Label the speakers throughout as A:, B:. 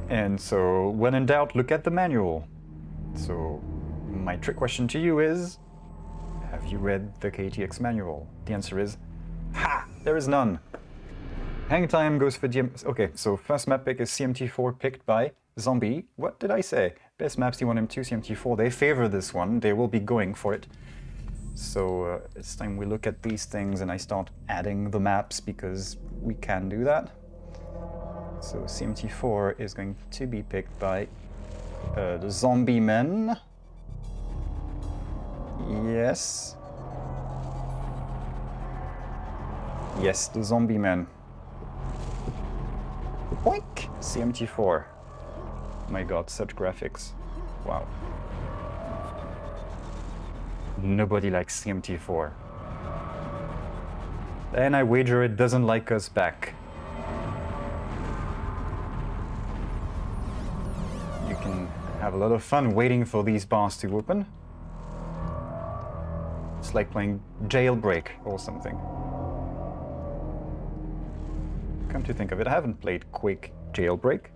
A: And so, when in doubt, look at the manual. So, my trick question to you is, have you read the KTX manual? The answer is, ha! There is none. HangTime goes for DM. Okay, so first map pick is CMT4 picked by Zombie. What did I say? Best maps T1, M2, CMT4. They favor this one. They will be going for it. So it's time we look at these things and I start adding the maps because we can do that. So CMT4 is going to be picked by the Zombie Men. Yes. Yes, the Zombie Men. Boink! CMT4. My god, such graphics. Wow. Nobody likes CMT4. And I wager it doesn't like us back. You can have a lot of fun waiting for these bars to open. It's like playing Jailbreak or something. Come to think of it, I haven't played Quake Jailbreak.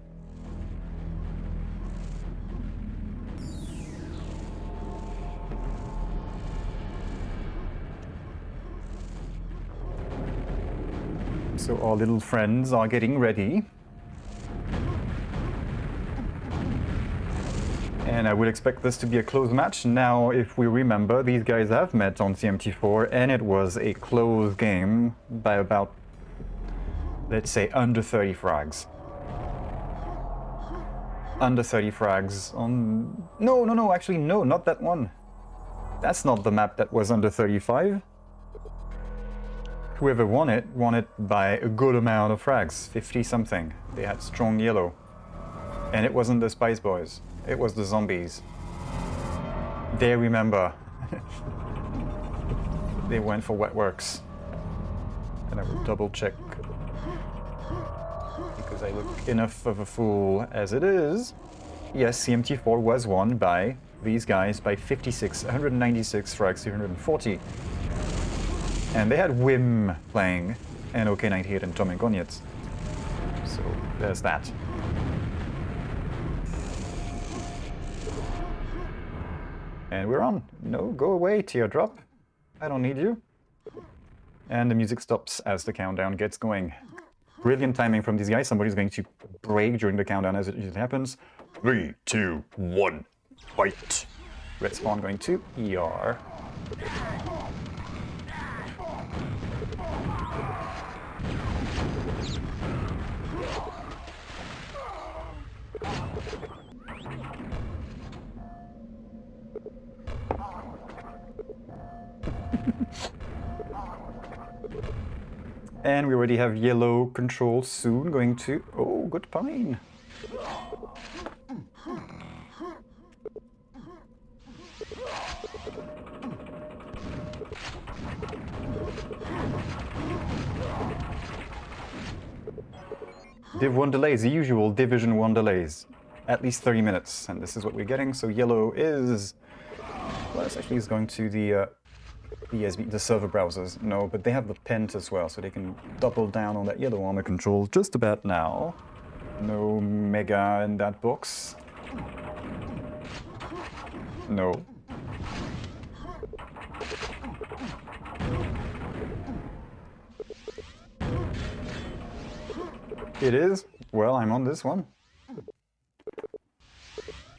A: So our little friends are getting ready. And I would expect this to be a close match. Now, if we remember, these guys have met on CMT4 and it was a close game by about, let's say, under 30 frags. Under 30 frags on... No, actually, no, not that one. That's not the map that was under 35. Whoever won it by a good amount of frags, 50 something. They had strong yellow. And it wasn't the Spice Boys, it was the zombies. They remember. They went for wet works. And I will double check. Because I look enough of a fool as it is. Yes, CMT4 was won by these guys by 56, 196 frags, 240. And they had Wim playing, and OK98 and Tom and Goniec. So there's that. And we're on. No, go away, Teardrop. I don't need you. And the music stops as the countdown gets going. Brilliant timing from these guys. Somebody's going to break during the countdown as it usually happens. 3, 2, 1, fight. Red Spawn going to ER. And we already have yellow control soon going to... Oh, good pine. Div 1 delays, the usual Division 1 delays. At least 30 minutes, and this is what we're getting. So yellow is... Well, this actually is going to the server browsers. No, but they have the pent as well, so they can double down on that yellow armor control just about now. No mega in that box. No. It is? Well, I'm on this one.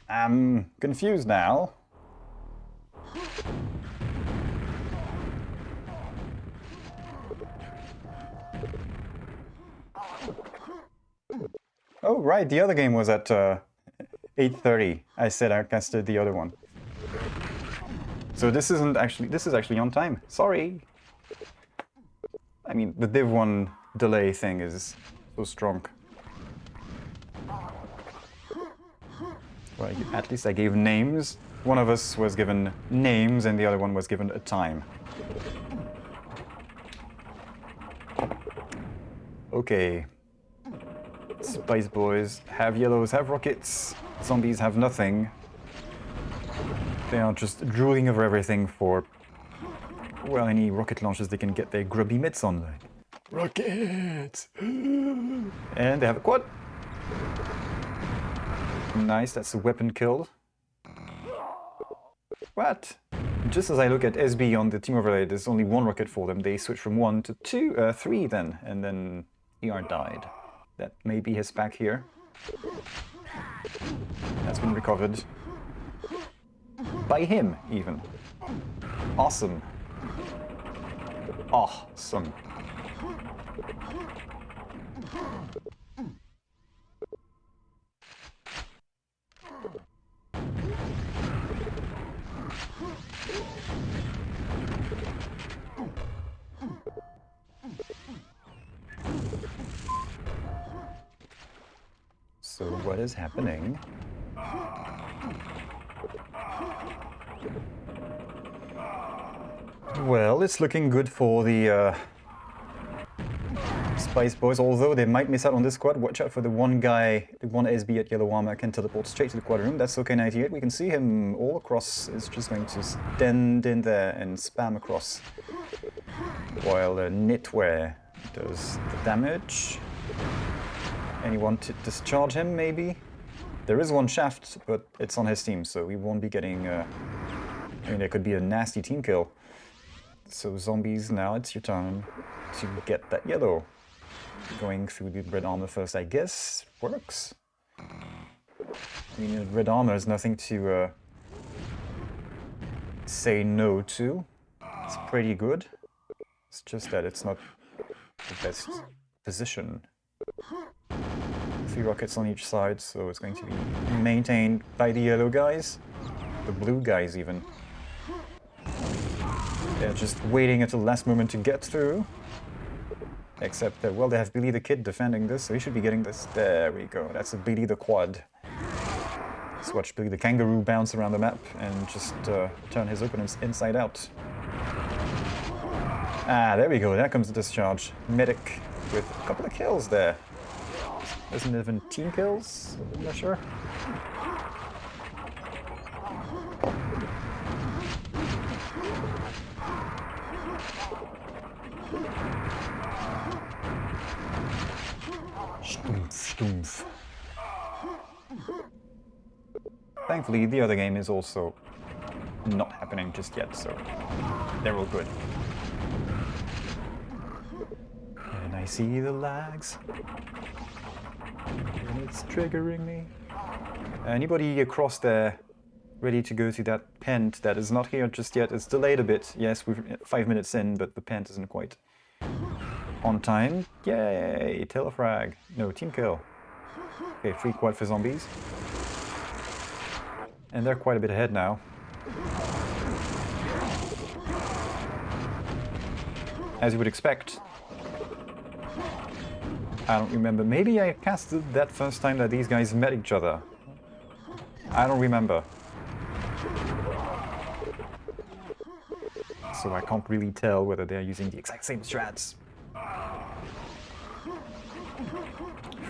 A: I'm confused now. Oh, right, the other game was at 8:30. I said I casted the other one. So this is actually on time. Sorry. I mean, the Div 1 delay thing is so strong. Well, at least I gave names. One of us was given names and the other one was given a time. Okay. Spice Boys have yellows, have rockets. Zombies have nothing. They are just drooling over everything for, well, any rocket launches they can get their grubby mitts on. Like, rockets! And they have a quad. Nice, that's a weapon kill. What? Just as I look at SB on the team overlay, there's only one rocket for them. They switch from 1 to 3 then, and then ER died. That may be his pack here. That's been recovered. By him, even. Awesome. Awesome. So what is happening? Well, it's looking good for the Spice Boys, although they might miss out on this quad. Watch out for the one guy, the one SB at yellow armor can teleport straight to the quad room. That's okay, 98. We can see him all across. It's just going to stand in there and spam across. While Nidweyr does the damage. Anyone to discharge him, maybe? There is one shaft, but it's on his team, so we won't be getting... I mean, there could be a nasty team kill. So zombies, now it's your turn to get that yellow. Going through the red armor first, I guess, works. I mean, red armor is nothing to say no to. It's pretty good. It's just that it's not the best position. 3 rockets on each side, so it's going to be maintained by the yellow guys. The blue guys, even. They're just waiting until the last moment to get through. Except that, well, they have Billy the Kid defending this, so he should be getting this. There we go. That's a Billy the Quad. Let's watch Billy the Kangaroo bounce around the map and just turn his opponents inside out. Ah, there we go. There comes the discharge. Medic with a couple of kills there. Isn't it even team kills? I'm not sure. Stumpf. Thankfully, the other game is also not happening just yet, so they're all good. And I see the lags. And it's triggering me. Anybody across there ready to go to that pent that is not here just yet? It's delayed a bit. Yes, we're 5 minutes in, but the pent isn't quite on time. Yay! Telefrag. No, team kill. Okay, free quad for zombies. And they're quite a bit ahead now. As you would expect. I don't remember. Maybe I casted that first time that these guys met each other. I don't remember. So I can't really tell whether they're using the exact same strats.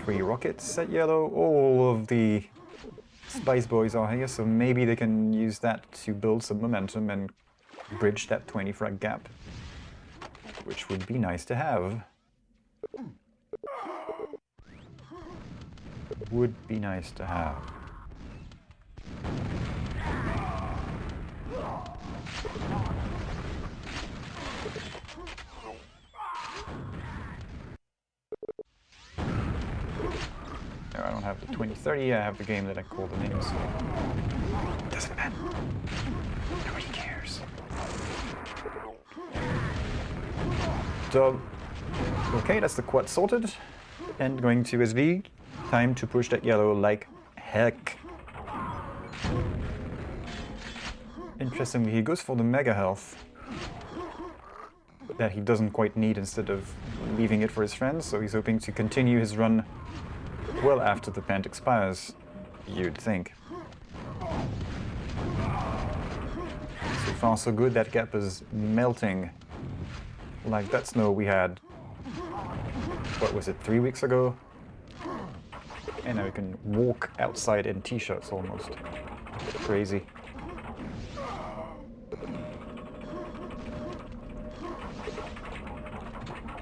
A: 3 rockets at yellow. All of the Spice Boys are here, so maybe they can use that to build some momentum and bridge that 20 frag gap. Which would be nice to have. Would be nice to have. No, I don't have the 2030, I have the game that I call the name, so doesn't matter. Nobody cares. So, okay, that's the quad sorted. And going to SV. Time to push that yellow like heck. Interestingly, he goes for the mega health that he doesn't quite need instead of leaving it for his friends, so he's hoping to continue his run well after the pent expires, you'd think. So far so good, that gap is melting. Like that snow we had, what was it, 3 weeks ago? And now you can walk outside in t-shirts almost. Crazy.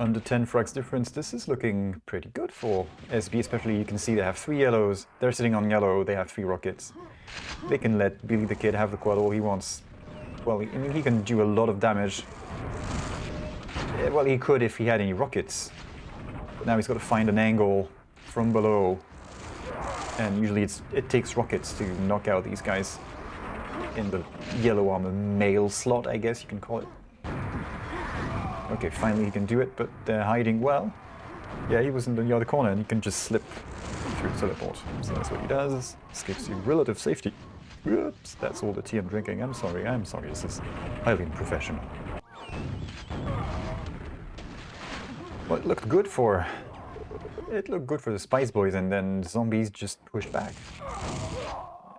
A: Under 10 frags difference, this is looking pretty good for SB, especially you can see they have 3 yellows, they're sitting on yellow, they have 3 rockets. They can let Billy the Kid have the quad all he wants. Well, I mean, he can do a lot of damage. Well, he could if he had any rockets. But now he's got to find an angle from below. And usually it takes rockets to knock out these guys in the yellow armor mail slot, I guess you can call it. Okay, finally he can do it, but they're hiding well. Yeah, he was in the other corner and he can just slip through the teleport. So that's what he does. This gives you relative safety. Oops, that's all the tea I'm drinking. I'm sorry, this is highly unprofessional. Well, it looked good for the Spice Boys, and then zombies just pushed back.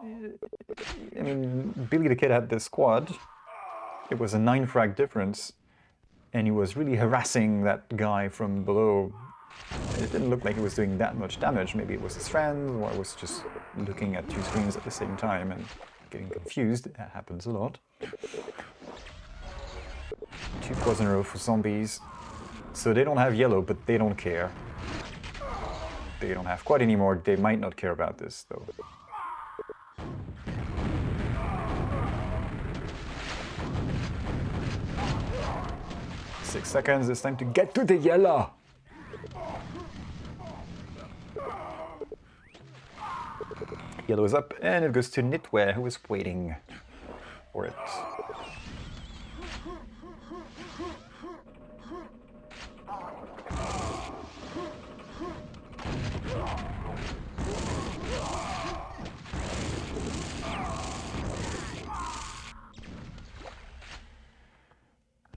A: I mean, Billy the Kid had this squad. It was a 9 frag difference, and he was really harassing that guy from below. It didn't look like he was doing that much damage. Maybe it was his friend, or I was just looking at 2 screens at the same time and getting confused. That happens a lot. 2 quads in a row for zombies. So they don't have yellow, but they don't care. They don't have quad anymore. They might not care about this, though. Six seconds. It's time to get to the yellow. Yellow is up, and it goes to Nidweyr, who is waiting for it.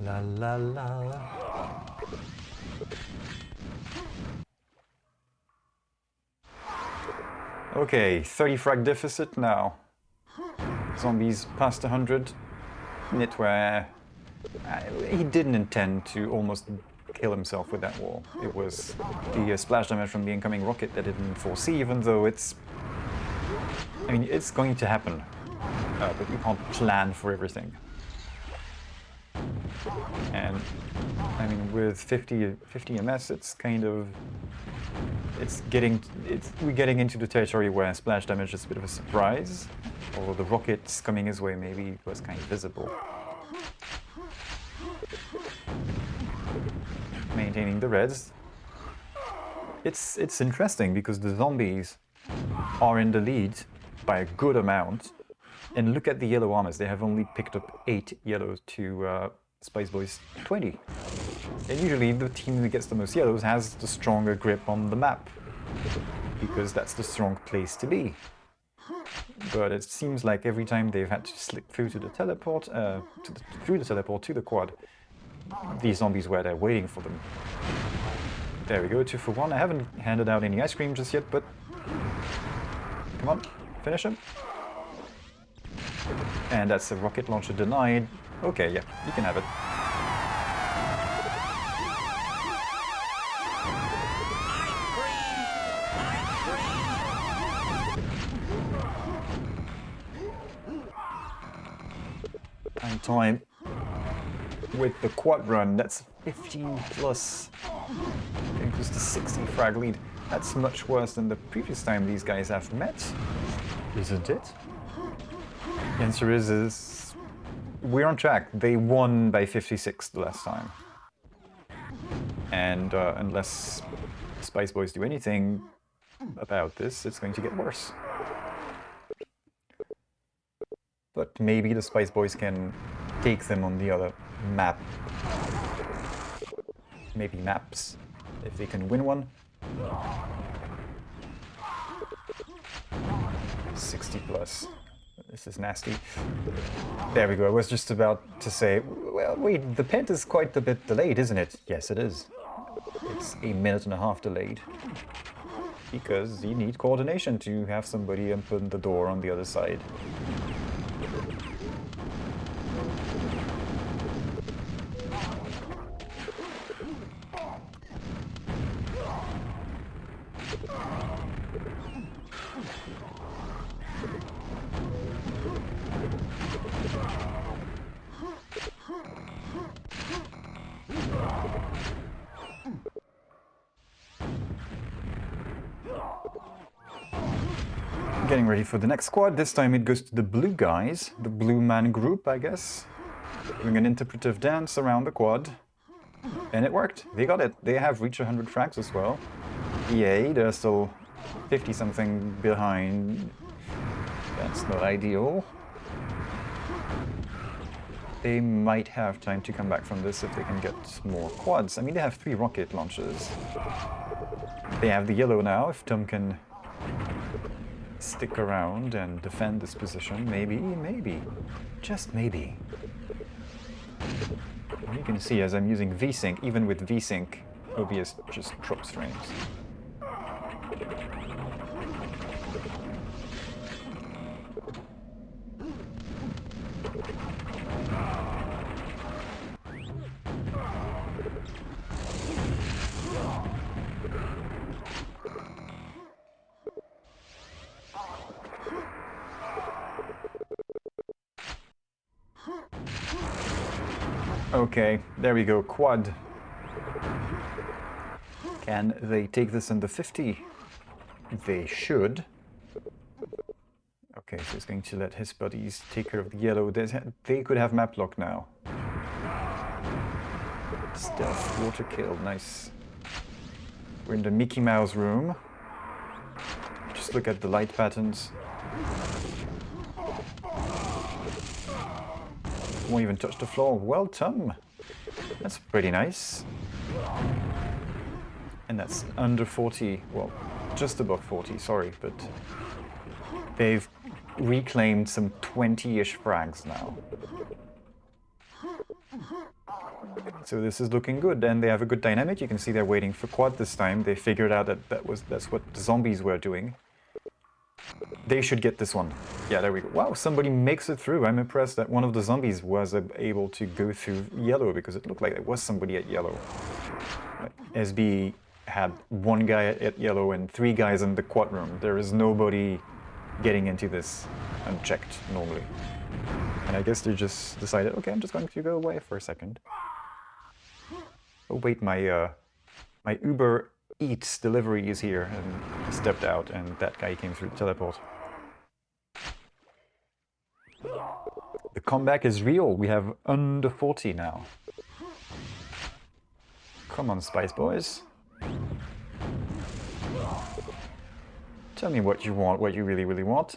A: La la la. Okay, 30 frag deficit now. Zombies past 100. Nidweyr, he didn't intend to almost kill himself with that wall. It was the splash damage from the incoming rocket that didn't foresee, even though it's... I mean, it's going to happen. But you can't plan for everything. And, I mean, with 50 MS, it's kind of... we're getting into the territory where splash damage is a bit of a surprise. Although the rockets coming his way maybe was kind of visible. Maintaining the reds. It's interesting because the zombies are in the lead by a good amount. And look at the yellow armors. They have only picked up 8 yellows to Spice Boys 20. And usually the team that gets the most yellows has the stronger grip on the map, because that's the strong place to be. But it seems like every time they've had to slip through to the teleport, through the teleport to the quad, these zombies were there waiting for them. There we go, 2 for 1. I haven't handed out any ice cream just yet, but come on, finish him. And that's a rocket launcher denied. Okay, yeah, you can have it. HangTime with the quad run, that's 15 plus, getting close to 60 frag lead. That's much worse than the previous time these guys have met, isn't it? The answer is we're on track. They won by 56 the last time. And unless Spice Boys do anything about this, it's going to get worse. But maybe the Spice Boys can take them on the other map. Maybe maps, if they can win one. 60 plus. This is nasty. There we go. I was just about to say, well, wait, the pent is quite a bit delayed, isn't it? Yes, it is. It's 1.5 minutes delayed. Because you need coordination to have somebody open the door on the other side. Getting ready for the next squad. This time it goes to the blue guys, the blue man group, I guess. Doing an interpretive dance around the quad. And it worked. They got it. They have reached 100 frags as well. Yay, they're still 50-something behind. That's not ideal. They might have time to come back from this if they can get more quads. I mean, they have 3 rocket launchers. They have the yellow now. If Tom can stick around and defend this position, maybe, just maybe. You can see as I'm using VSync, even with VSync, OBS just drops frames. Okay, there we go, quad. Can they take this under 50? They should. Okay, so he's going to let his buddies take care of the yellow. They could have map lock now. Stealth, water kill, nice. We're in the Mickey Mouse room. Just look at the light patterns. Won't even touch the floor. Well, Tom. That's pretty nice. And that's under 40. Well, just above 40, sorry, but they've reclaimed some 20-ish frags now. So this is looking good, and they have a good dynamic. You can see they're waiting for quad this time. They figured out that that's what the zombies were doing. They should get this one. Yeah, there we go. Wow, somebody makes it through. I'm impressed that one of the zombies was able to go through yellow, because it looked like there was somebody at yellow. SB had 1 guy at yellow and 3 guys in the quad room. There is nobody getting into this unchecked normally. And I guess they just decided, okay, I'm just going to go away for a second. Oh wait, my Uber Eats delivery is here, and stepped out, and that guy came through the teleport. The comeback is real. We have under 40 now. Come on, Spice Boys. Tell me what you want, what you really, really want.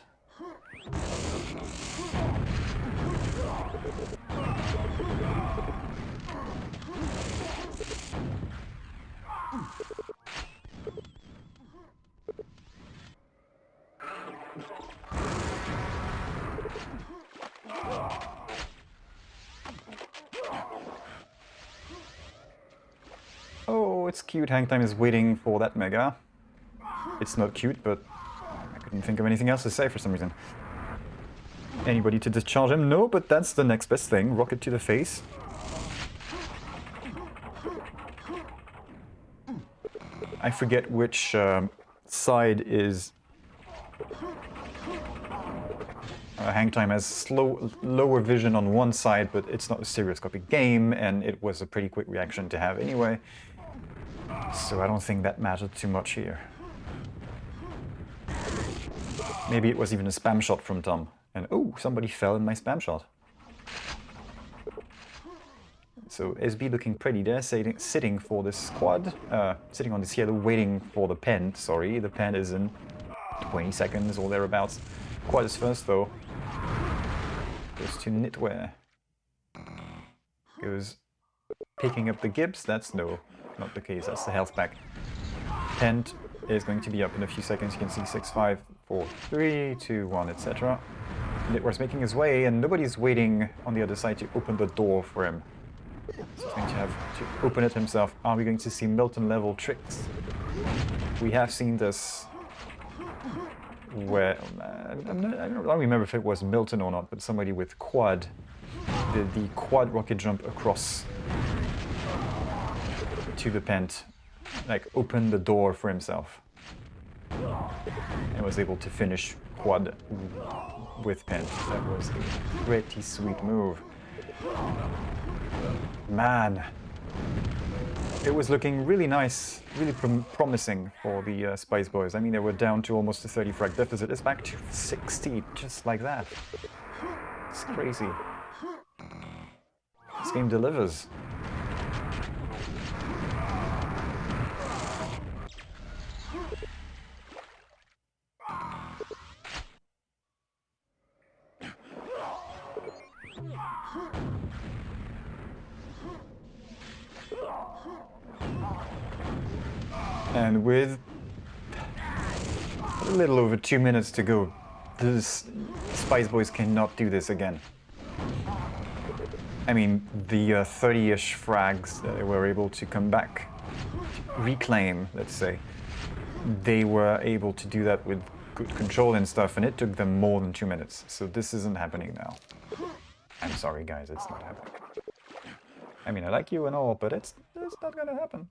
A: Oh, it's cute. HangTime is waiting for that mega. It's not cute, but I couldn't think of anything else to say for some reason. Anybody to discharge him? No, but that's the next best thing. Rocket to the face. I forget which side is... HangTime has lower vision on one side, but it's not a stereoscopic game, and it was a pretty quick reaction to have anyway. So I don't think that mattered too much here. Maybe it was even a spam shot from Tom. And oh, somebody fell in my spam shot. So SB looking pretty there, sitting for this quad, sitting on this yellow, waiting for the pen. Sorry, the pen is in 20 seconds or thereabouts. Quad is first though. Goes to Nidweyr. Goes picking up the Gibbs. That's no, not the case. That's the health pack. Pent is going to be up in a few seconds. You can see 6, 5, 4, 3, 2, 1, etc. Nidweyr's making his way, and nobody's waiting on the other side to open the door for him. So he's going to have to open it himself. Are we going to see Milton level tricks? We have seen this where, I don't remember if it was Milton or not, but somebody with quad, the quad rocket jump across to the pent, like opened the door for himself, and was able to finish quad with pent. That was a pretty sweet move. Man, It was looking really nice, really promising for the Spice Boys. I mean, they were down to almost a 30 frag deficit. It's back to 60, just like that. It's crazy. This game delivers. And with a little over 2 minutes to go, the Spice Boys cannot do this again. I mean, the 30-ish frags that they were able to come back, reclaim, let's say, they were able to do that with good control and stuff, and it took them more than 2 minutes. So this isn't happening now. I'm sorry, guys, it's not happening. I mean, I like you and all, but it's not gonna happen.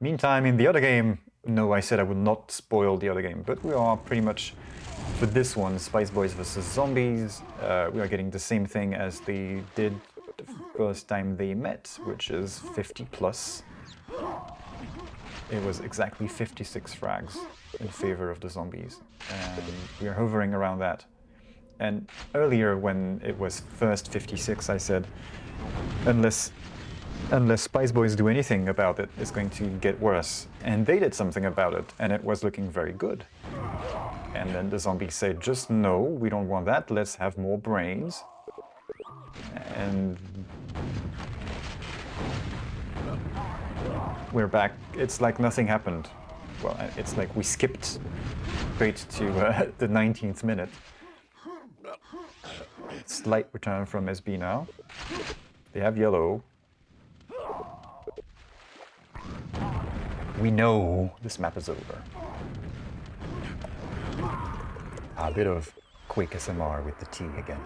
A: Meantime, in the other game, no, I said I would not spoil the other game, but we are pretty much, for this one, Spice Boys vs. Zombies, we are getting the same thing as they did the first time they met, which is 50 plus. It was exactly 56 frags in favor of the zombies, and we are hovering around that. And earlier, when it was first 56, I said, unless Spice Boys do anything about it, it's going to get worse. And they did something about it, and it was looking very good. And then the zombies said, just no, we don't want that, let's have more brains. And we're back. It's like nothing happened. Well, it's like we skipped straight to the 19th minute. Slight return from SB now. They have yellow. We know this map is over. A bit of Quake SMR with the T again.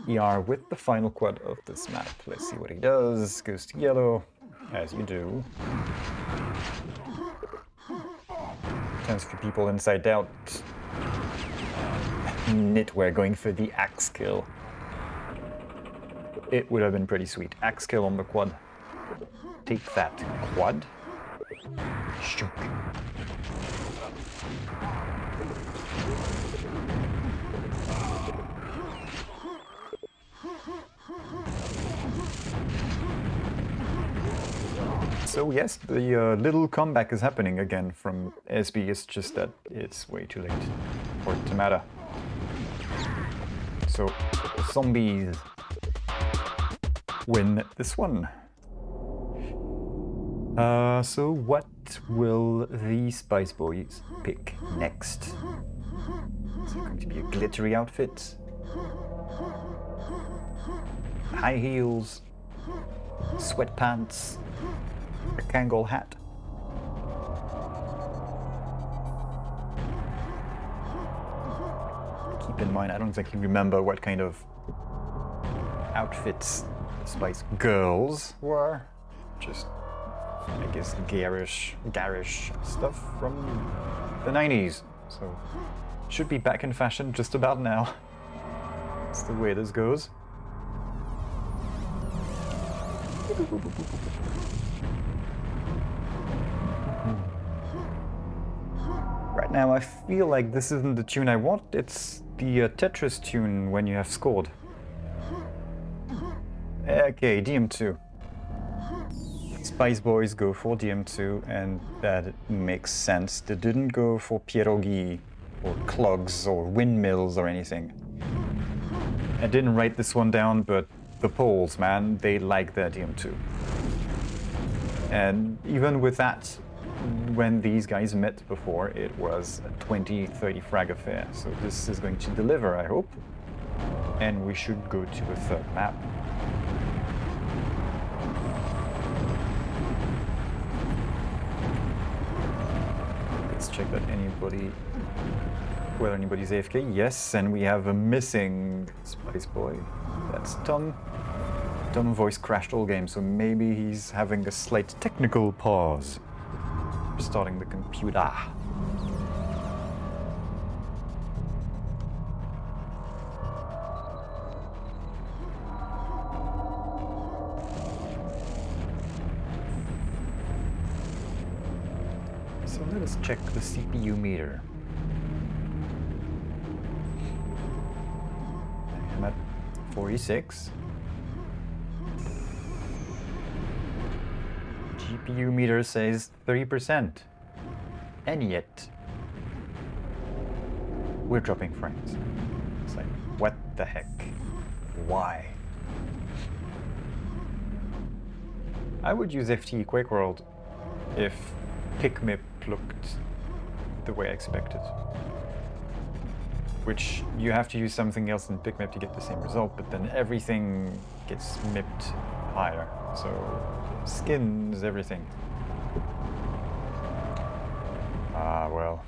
A: ER with the final quad of this map. Let's see what he does. Goes to yellow, as you do. Turns for people inside out. Nidweyr going for the axe kill. It would have been pretty sweet. Axe kill on the quad. Take that, quad. Shook. So yes, the little comeback is happening again from SB. It's just that it's way too late for it to matter. So, zombies win this one. So what will the Spice Boys pick next? Is it going to be a glittery outfit? High heels? Sweatpants? A Kangol hat? Keep in mind, I don't exactly remember what kind of outfits Spice Girls were. Just, I guess, garish stuff from the 90s. So, should be back in fashion just about now. That's the way this goes. Right now I feel like this isn't the tune I want, it's the Tetris tune when you have scored. Okay, DM2. Spice Boys go for DM2, and that makes sense. They didn't go for pierogi or clogs or windmills or anything. I didn't write this one down, but the Poles, man, they like their DM2. And even with that, when these guys met before, it was a 20-30 frag affair. So this is going to deliver, I hope. And we should go to a third map. Let's check that whether anybody's AFK. Yes, and we have a missing Spice Boy. That's Tom. Tom voice crashed all game, so maybe he's having a slight technical pause. Starting the computer. Let's check the CPU meter. I'm at 46. GPU meter says 30%. And yet, we're dropping frames. It's like, what the heck? Why? I would use FT QuakeWorld if PicMip looked the way I expected. Which, you have to use something else in PicMip to get the same result, but then everything gets mipped higher. So, skins, everything. Ah, well.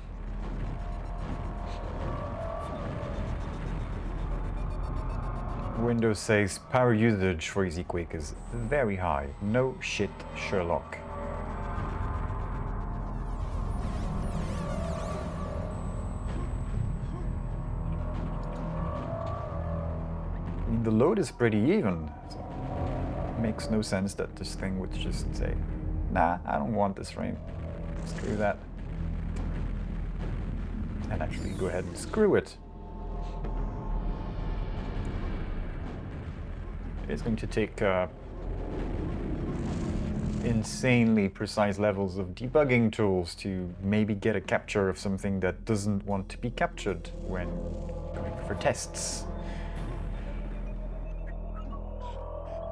A: Windows says power usage for EasyQuake is very high. No shit, Sherlock. I mean, the load is pretty even, so it makes no sense that this thing would just say, nah, I don't want this frame. Screw that. And actually go ahead and screw it. It's going to take insanely precise levels of debugging tools to maybe get a capture of something that doesn't want to be captured when going for tests.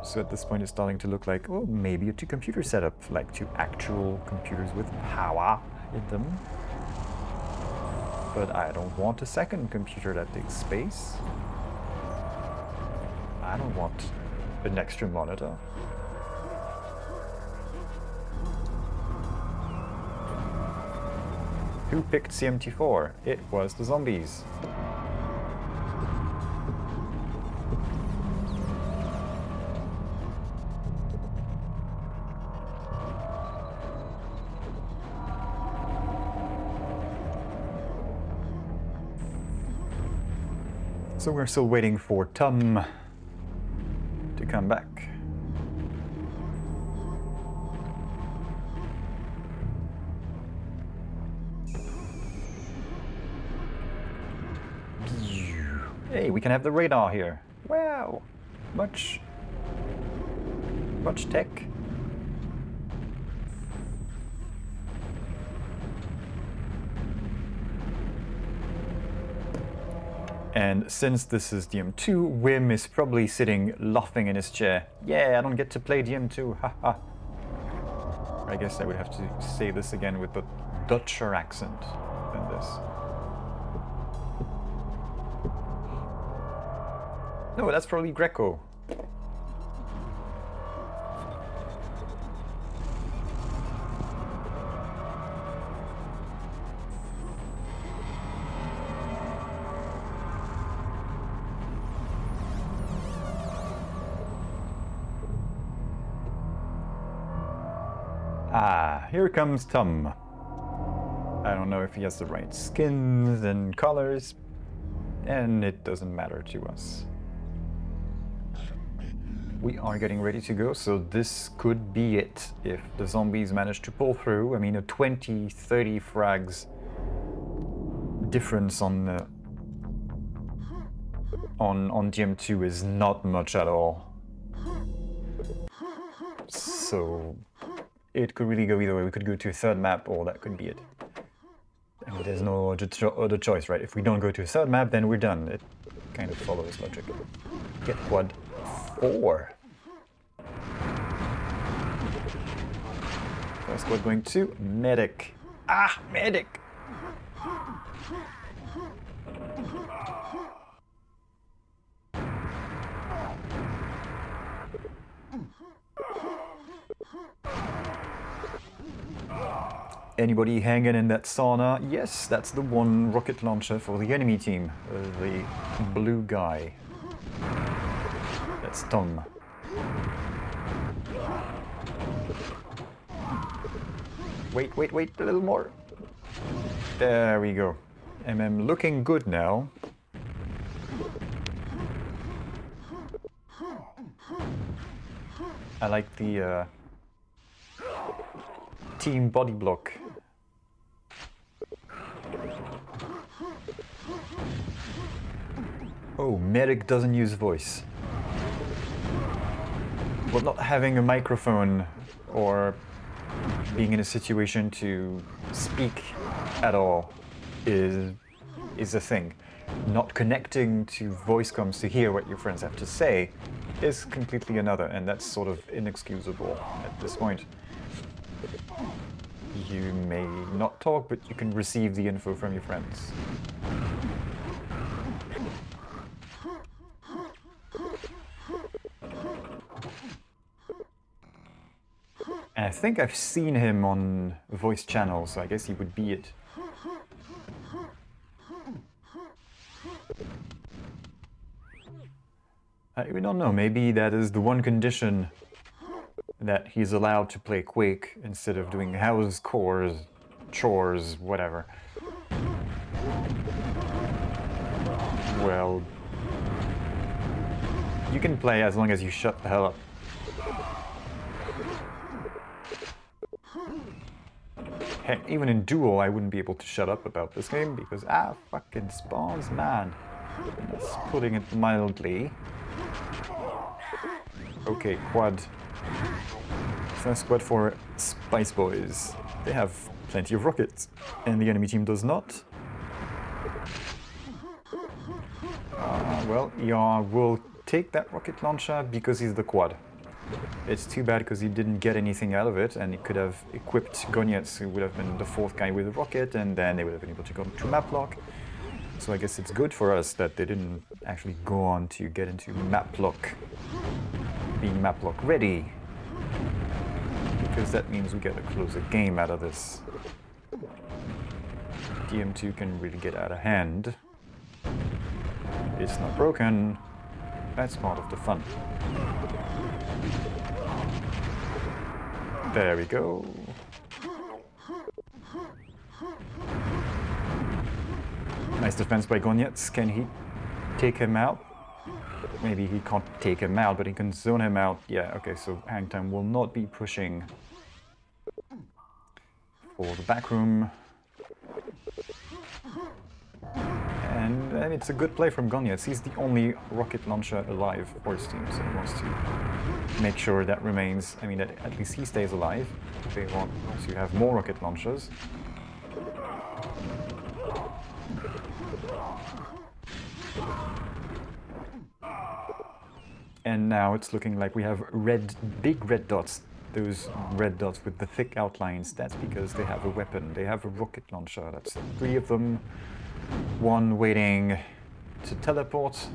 A: So at this point it's starting to look like, oh, maybe a two-computer setup, like two actual computers with power in them. But I don't want a second computer that takes space. I don't want an extra monitor. Who picked CMT4? It was the zombies. So we're still waiting for Tom to come back. Hey, we can have the radar here. Wow, much tech. And since this is DM2, Wim is probably sitting laughing in his chair. Yeah, I don't get to play DM2, haha. I guess I would have to say this again with a Dutcher accent than this. No, that's probably Greco. Ah, here comes Tom. I don't know if he has the right skins and colors, and it doesn't matter to us. We are getting ready to go, so this could be it if the zombies manage to pull through. I mean, a 20-30 frags difference on DM2 is not much at all. So it could really go either way. We could go to a third map, or that could be it. I mean, there's no other choice, right? If we don't go to a third map, then we're done. It kind of follows logic. GetQuad 4. First squad going to medic. Ah, medic! Anybody hanging in that sauna? Yes, that's the one rocket launcher for the enemy team. The blue guy. That's Tom. Wait, a little more. There we go. MM looking good now. I like the team body block Oh, medic doesn't use voice. Well, not having a microphone or being in a situation to speak at all is a thing. Not connecting to voice comms to hear what your friends have to say is completely another, and that's sort of inexcusable at this point. You may not talk, but you can receive the info from your friends. And I think I've seen him on voice channels, so I guess he would be it. We don't know, maybe that is the one condition that he's allowed to play Quake instead of doing house chores, whatever. Well, you can play as long as you shut the hell up. Heck, even in duo, I wouldn't be able to shut up about this game because fucking spawns, man. That's putting it mildly. Okay, quad. First squad for Spice Boys. They have plenty of rockets, and the enemy team does not. Well, ER will take that rocket launcher because he's the quad. It's too bad because he didn't get anything out of it, and he could have equipped Goniec, who would have been the fourth guy with a rocket, and then they would have been able to go to map lock. So I guess it's good for us that they didn't actually go on to get into map lock, being map lock ready, because that means we get a closer game out of this. DM2 can really get out of hand. It's not broken. That's part of the fun. There we go. Nice defense by Goniec. Can he take him out? Maybe he can't take him out, but he can zone him out. Yeah, okay, so HangTime will not be pushing for the back room. And it's a good play from Goniec. He's the only rocket launcher alive for his team, so he wants to make sure that remains. I mean, that at least he stays alive. They want to have more rocket launchers. And now it's looking like we have big red dots. Those red dots with the thick outlines, that's because they have a weapon. They have a rocket launcher. That's 3 of them. One waiting to teleport.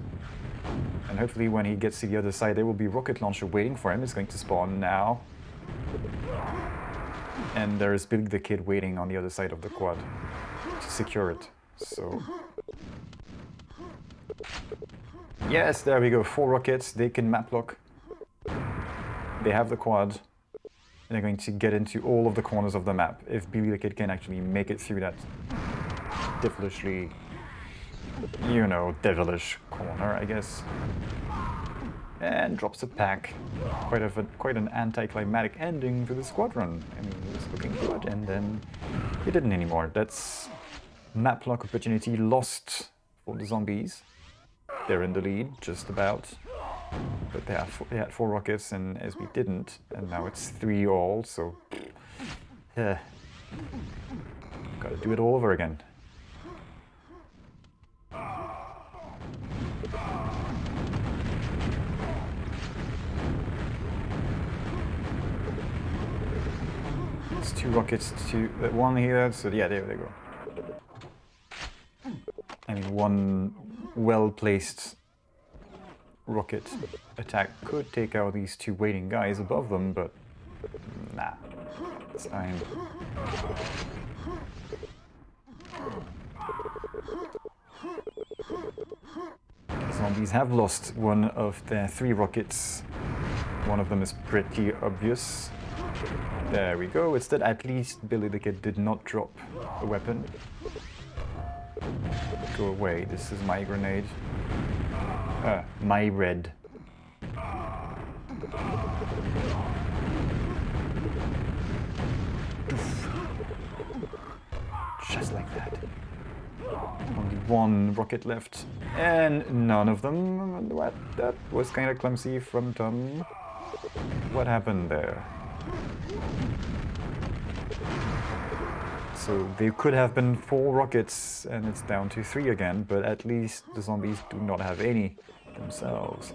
A: And hopefully when he gets to the other side, there will be a rocket launcher waiting for him. It's going to spawn now. And there is Billy the Kid waiting on the other side of the quad to secure it. So... yes, there we go. 4 rockets. They can map lock. They have the quad. And they're going to get into all of the corners of the map. If Billy the Kid can actually make it through that devilishly, you know, devilish corner, I guess. And drops a pack. Quite an anticlimactic ending to the squadron. I mean, it was looking good, and then it didn't anymore. That's map lock opportunity lost for the zombies. They're in the lead, just about. But they had 4 rockets, and as we didn't, and now it's 3 all, so... gotta do it all over again. It's 2 rockets to 1 here, so yeah, there they go. I mean, 1 well-placed rocket attack could take out these 2 waiting guys above them, but nah, it's fine. Zombies have lost 1 of their 3 rockets. 1 of them is pretty obvious. There we go. It's that at least Billy the Kid did not drop a weapon. Go away. This is my grenade. My red. Just like that. Only one rocket left, and none of them. What? That was kind of clumsy from Tom. What happened there? So there could have been 4 rockets, and it's down to 3 again, but at least the zombies do not have any themselves.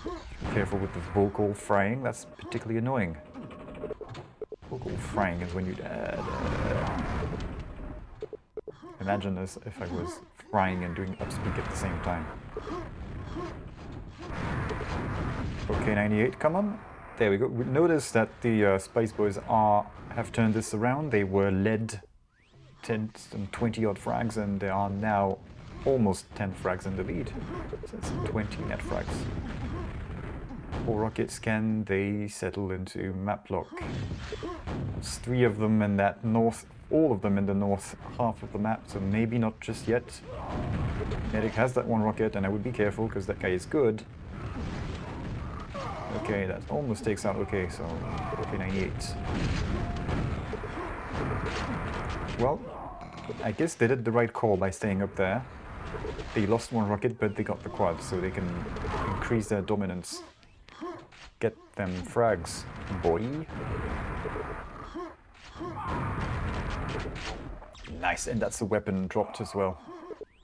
A: Be careful with the vocal frying, that's particularly annoying. Vocal frying is when you... Imagine this if I was frying and doing upspeak at the same time. Okay, 98, come on. There we go. Notice that the Spice Boys have turned this around. They were led 10 and 20 odd frags, and they are now almost 10 frags in the lead. So it's 20 net frags. 4 rockets, can they settle into map lock? There's 3 of them in that north, all of them in the north half of the map, so maybe not just yet. Medic has that 1 rocket, and I would be careful because that guy is good. Okay, that almost takes out. Okay, so okay, 98. Well, I guess they did the right call by staying up there. They lost 1 rocket, but they got the quad, so they can increase their dominance. Get them frags, boy. Nice, and that's the weapon dropped as well.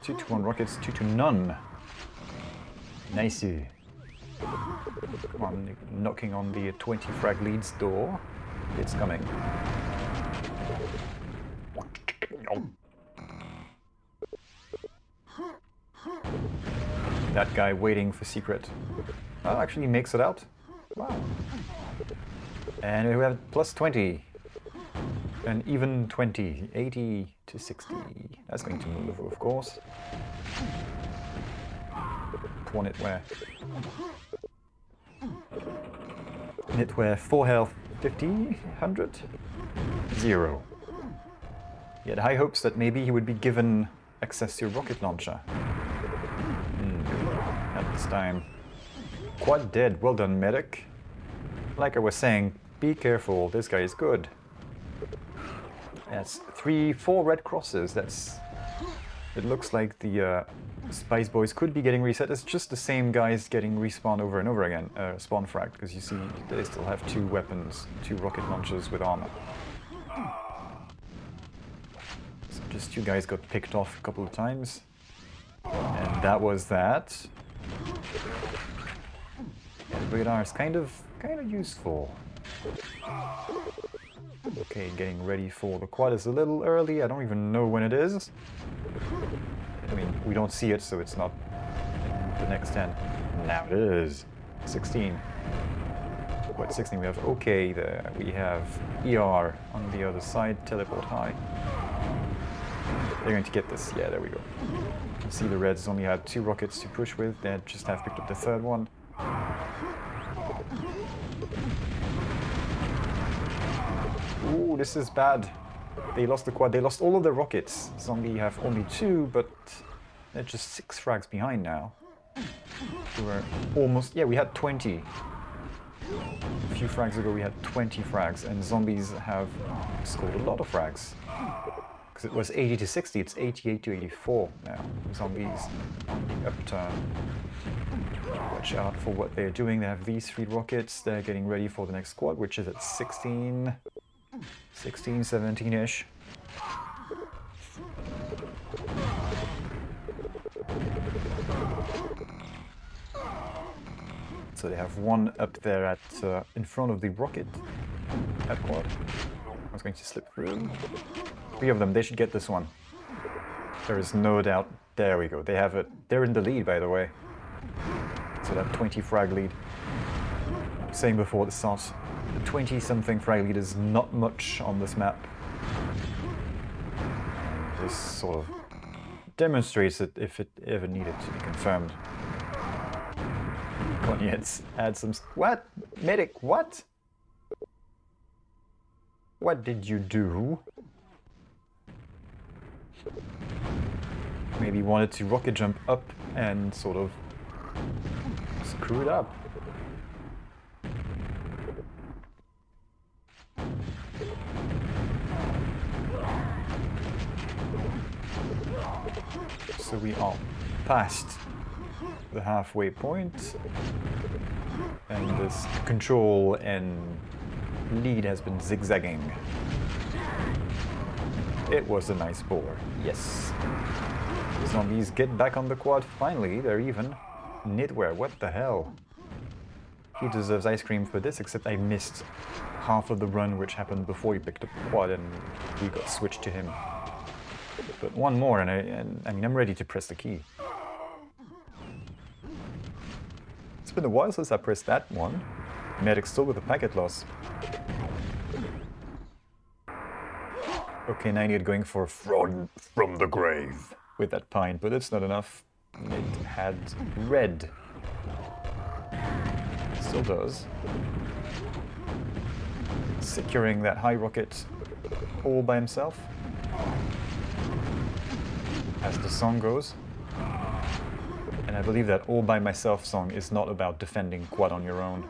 A: 2 to 1 rockets, 2 to none. Nice. Come on, knocking on the 20 frag leads door. It's coming. That guy waiting for secret. Oh, actually makes it out. Wow. And we have plus 20. And even 20. 80 to 60. That's going to move, of course. Poor Nidweyr. Nidweyr, 4 health, 50, 100, 0. He had high hopes that maybe he would be given access to a rocket launcher. Not this time. Quad dead, well done, medic. Like I was saying, be careful, this guy is good. That's 4 red crosses, it looks like the Spice Boys could be getting reset. It's just the same guys getting respawned over and over again, spawn fragged, because you see they still have 2 weapons, 2 rocket launchers with armor. So just 2 guys got picked off a couple of times. And that was that. Yeah, the radar is kind of useful. Okay, getting ready for the quad is a little early. I don't even know when it is. I mean, we don't see it, so it's not the next 10. Now it is. 16. What, 16? We have OK there. We have ER on the other side. Teleport high. They're going to get this. Yeah, there we go. You see the Reds only had 2 rockets to push with. They just have picked up the 3rd one. Ooh, this is bad. They lost the quad. They lost all of their rockets. Zombie have only 2, but they're just 6 frags behind now. We were almost... Yeah, we had 20. A few frags ago we had 20 frags, and zombies have scored a lot of frags. Because it was 80 to 60, it's 88 to 84 now. Zombies on the upturn. Watch out for what they're doing. They have these 3 rockets. They're getting ready for the next squad, which is at 16, 17-ish. So they have 1 up there at in front of the rocket at quad. I was going to slip through. 3 of them, they should get this one. There is no doubt. There we go. They have it. They're in the lead, by the way. So that 20 frag lead. Saying before the start, the 20-something frag lead is not much on this map. And this sort of demonstrates it if it ever needed to be confirmed. Goniec, add some... What? Medic, what? What did you do? Maybe wanted to rocket jump up and sort of screw it up. So we are past the halfway point, and this control and lead has been zigzagging. It was a nice bore, yes. Zombies get back on the quad, finally, they're even. Nidweyr, what the hell? He deserves ice cream for this, except I missed half of the run which happened before he picked up the quad and we got switched to him. But one more and I mean, I'm ready to press the key. It's been a while since I pressed that one. Medic still with a packet loss. Okay, 98 going for fraud from the grave with that pine, but it's not enough. It had red. Still does. Securing that high rocket all by himself. As the song goes. And I believe that all by myself song is not about defending quad on your own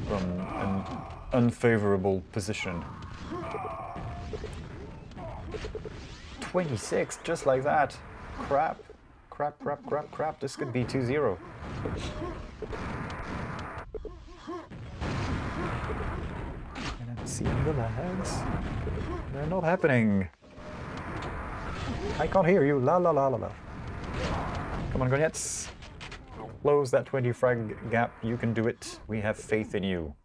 A: from an unfavorable position. 26, just like that. Crap. Crap, crap, crap, crap. This could be 2-0. And I'm seeing the lags. They're not happening. I can't hear you. La la la la la. Come on, goniets. Close that 20 frag gap. You can do it. We have faith in you.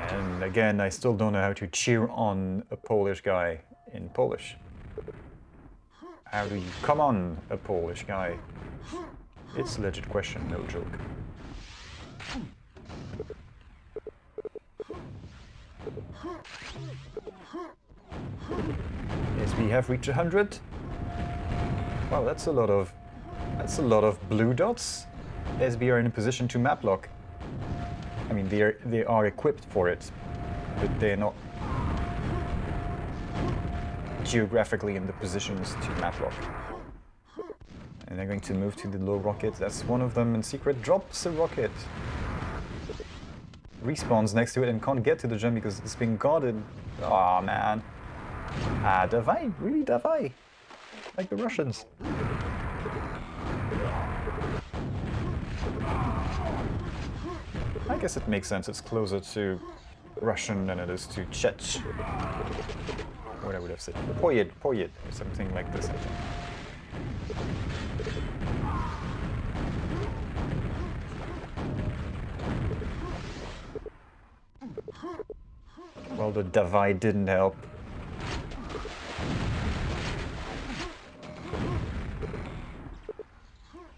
A: And again, I still don't know how to cheer on a Polish guy in Polish. How do you come on a Polish guy? It's a legit question, no joke. Yes, we have reached 100. Wow, that's a lot of blue dots. SB are in a position to map lock. I mean, they are equipped for it, but they're not geographically in the positions to map lock. And they're going to move to the low rocket. That's one of them, and Secret drops a rocket. Respawns next to it and can't get to the gem because it's being guarded. Aw, man. Ah, davai, really davai. Like the Russians. I guess it makes sense. It's closer to Russian than it is to Czech. What I would have said. Poyed, or something like this, I think. Well, the davai didn't help.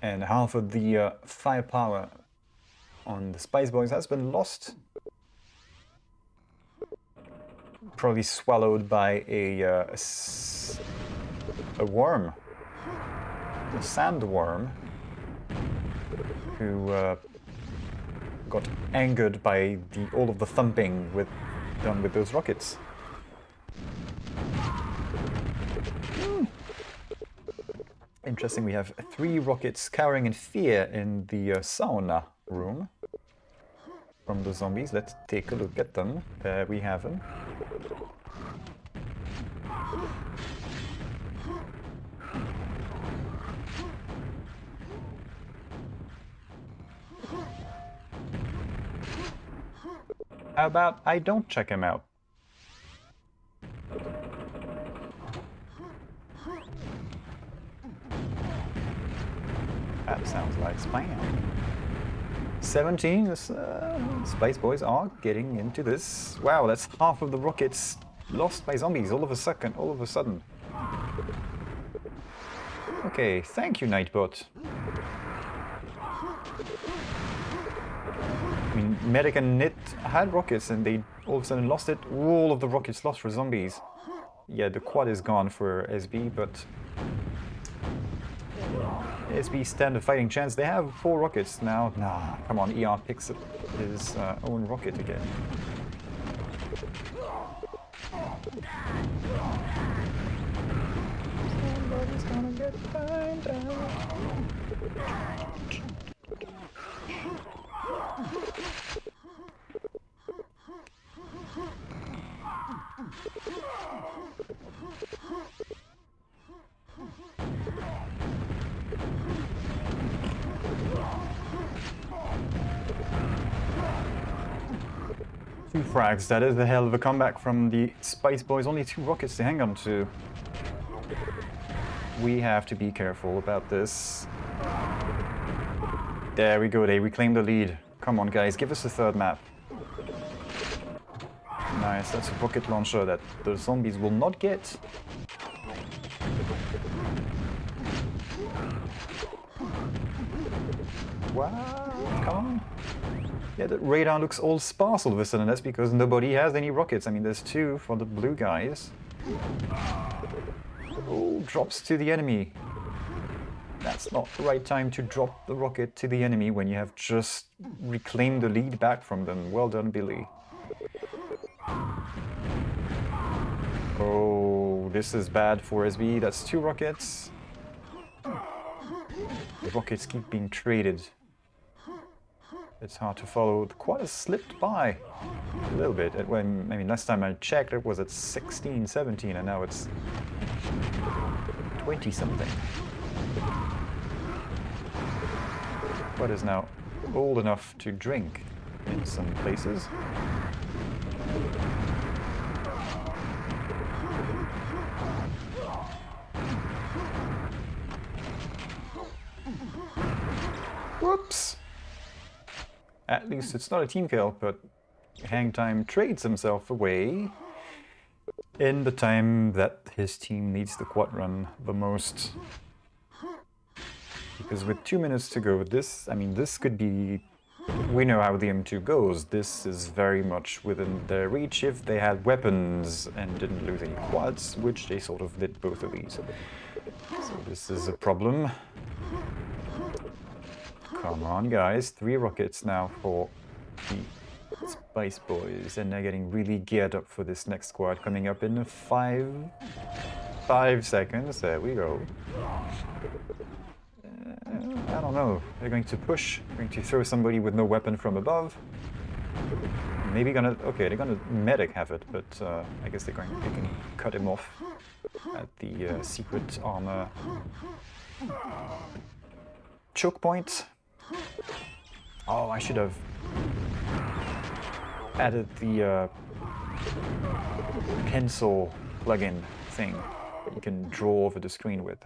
A: And half of the firepower on the Spice Boys has been lost. Probably swallowed by a worm. A sandworm. Who got angered by all of the thumping done with those rockets. Interesting, we have 3 rockets cowering in fear in the sauna room from the zombies. Let's take a look at them. There we have them. How about I don't check him out? That sounds like spam. 17, this, Spice Boys are getting into this. Wow, that's half of the rockets lost by zombies all of a sudden. Okay, thank you, Nightbot. I mean, Medic and Nit had rockets and they all of a sudden lost it. All of the rockets lost for zombies. Yeah, the quad is gone for SB, but SB stand a fighting chance. They have 4 rockets now. Nah, come on, ER picks up his own rocket again. Somebody's gonna get fined out. Two frags, that is a hell of a comeback from the Spice Boys. Only 2 rockets to hang on to. We have to be careful about this. There we go, they reclaim the lead. Come on guys, give us a third map. Nice, that's a rocket launcher that the zombies will not get. Wow, come on. Yeah, the radar looks all sparse all of a sudden. That's because nobody has any rockets. I mean, there's 2 for the blue guys. Oh, drops to the enemy. That's not the right time to drop the rocket to the enemy when you have just reclaimed the lead back from them. Well done, Billy. Oh, this is bad for SB. That's 2 rockets. The rockets keep being traded. It's hard to follow. The quad has slipped by a little bit. I mean, last time I checked, it was at 16, 17, and now it's 20-something. Quad is now old enough to drink in some places. Whoops! At least it's not a team kill, but HangTime trades himself away in the time that his team needs the quad run the most. Because with 2 minutes to go, this could be... We know how the M2 goes. This is very much within their reach if they had weapons and didn't lose any quads, which they sort of did both of these. So this is a problem. Come on, guys. 3 rockets now for the Spice Boys, and they're getting really geared up for this next squad coming up in 5 seconds. There we go. I don't know. They're going to push. They're going to throw somebody with no weapon from above. Maybe gonna... Okay, they're gonna medic have it, but I guess they can cut him off at the secret armor choke point. Oh, I should have added the pencil plugin thing that you can draw over the screen with.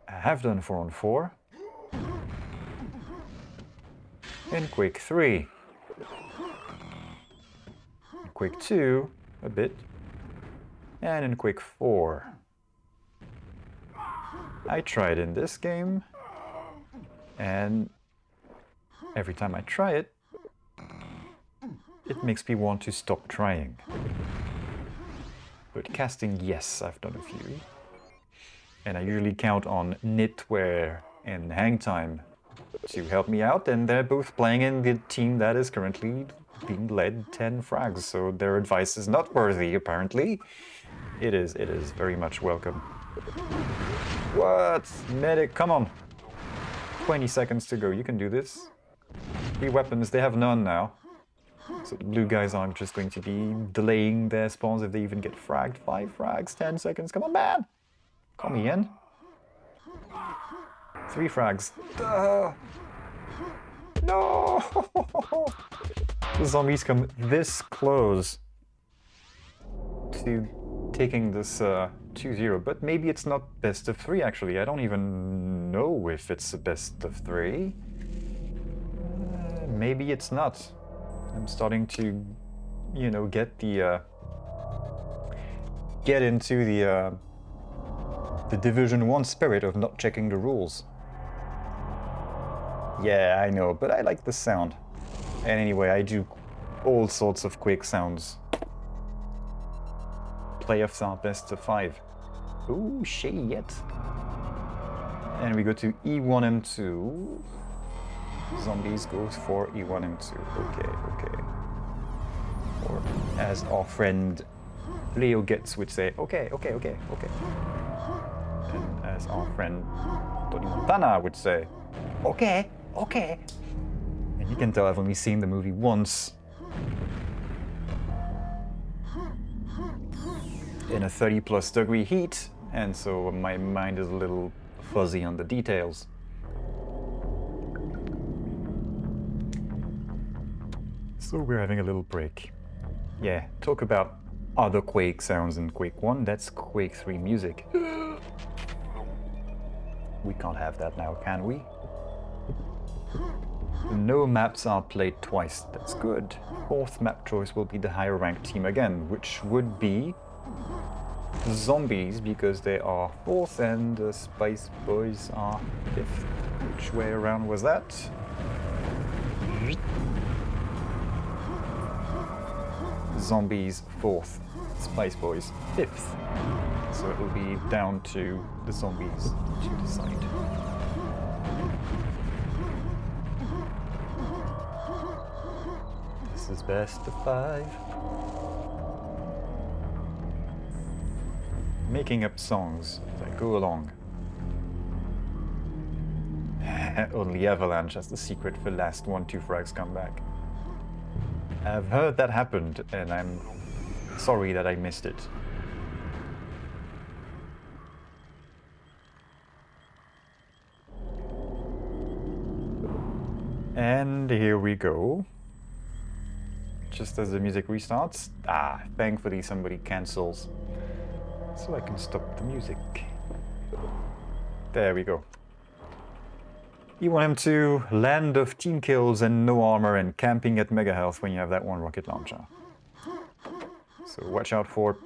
A: I have done 4-on-4 in Quake 3, in Quake 2 a bit, and in Quake 4. I tried in this game, and every time I try it, it makes me want to stop trying. But casting, yes, I've done a few. And I usually count on Nidweyr and HangTime to help me out, and they're both playing in the team that is currently being led 10 frags, so their advice is not worthy, apparently. It is very much welcome. What? Medic, come on! 20 seconds to go, you can do this. 3 weapons, they have none now. So the blue guys are just going to be delaying their spawns if they even get fragged. 5 frags, 10 seconds, come on man! Call me in. 3 frags. Duh. No! The zombies come this close to taking this 2-0, but maybe it's not best of 3 actually. I don't even know if it's a best of 3. Maybe it's not. I'm starting to, you know, get into the Division 1 spirit of not checking the rules. Yeah, I know, but I like the sound. And anyway, I do all sorts of Quake sounds. Playoffs are best of 5. Ooh, shit. And we go to E1M2. Zombies goes for E1M2. Okay. Or as our friend Leo Getz would say, okay. And as our friend Tony Montana would say, okay. And you can tell I've only seen the movie once. In a 30+ degree heat, and so my mind is a little fuzzy on the details. So we're having a little break. Yeah, talk about other Quake sounds in Quake 1, that's Quake 3 music. We can't have that now, can we? No maps are played twice, that's good. Fourth map choice will be the higher ranked team again, which would be zombies, because they are fourth and the Spice Boys are fifth. Which way around was that? Zombies fourth, Spice Boys fifth. So it will be down to the zombies to decide. This is best of 5. Making up songs as I go along. Only Avalanche has the secret for last 1-2 frags comeback. I've heard that happened, and I'm sorry that I missed it. And here we go. Just as the music restarts. Thankfully somebody cancels, so I can stop the music. There we go. You want him to land of team kills and no armor and camping at mega health when you have that one rocket launcher. So watch out for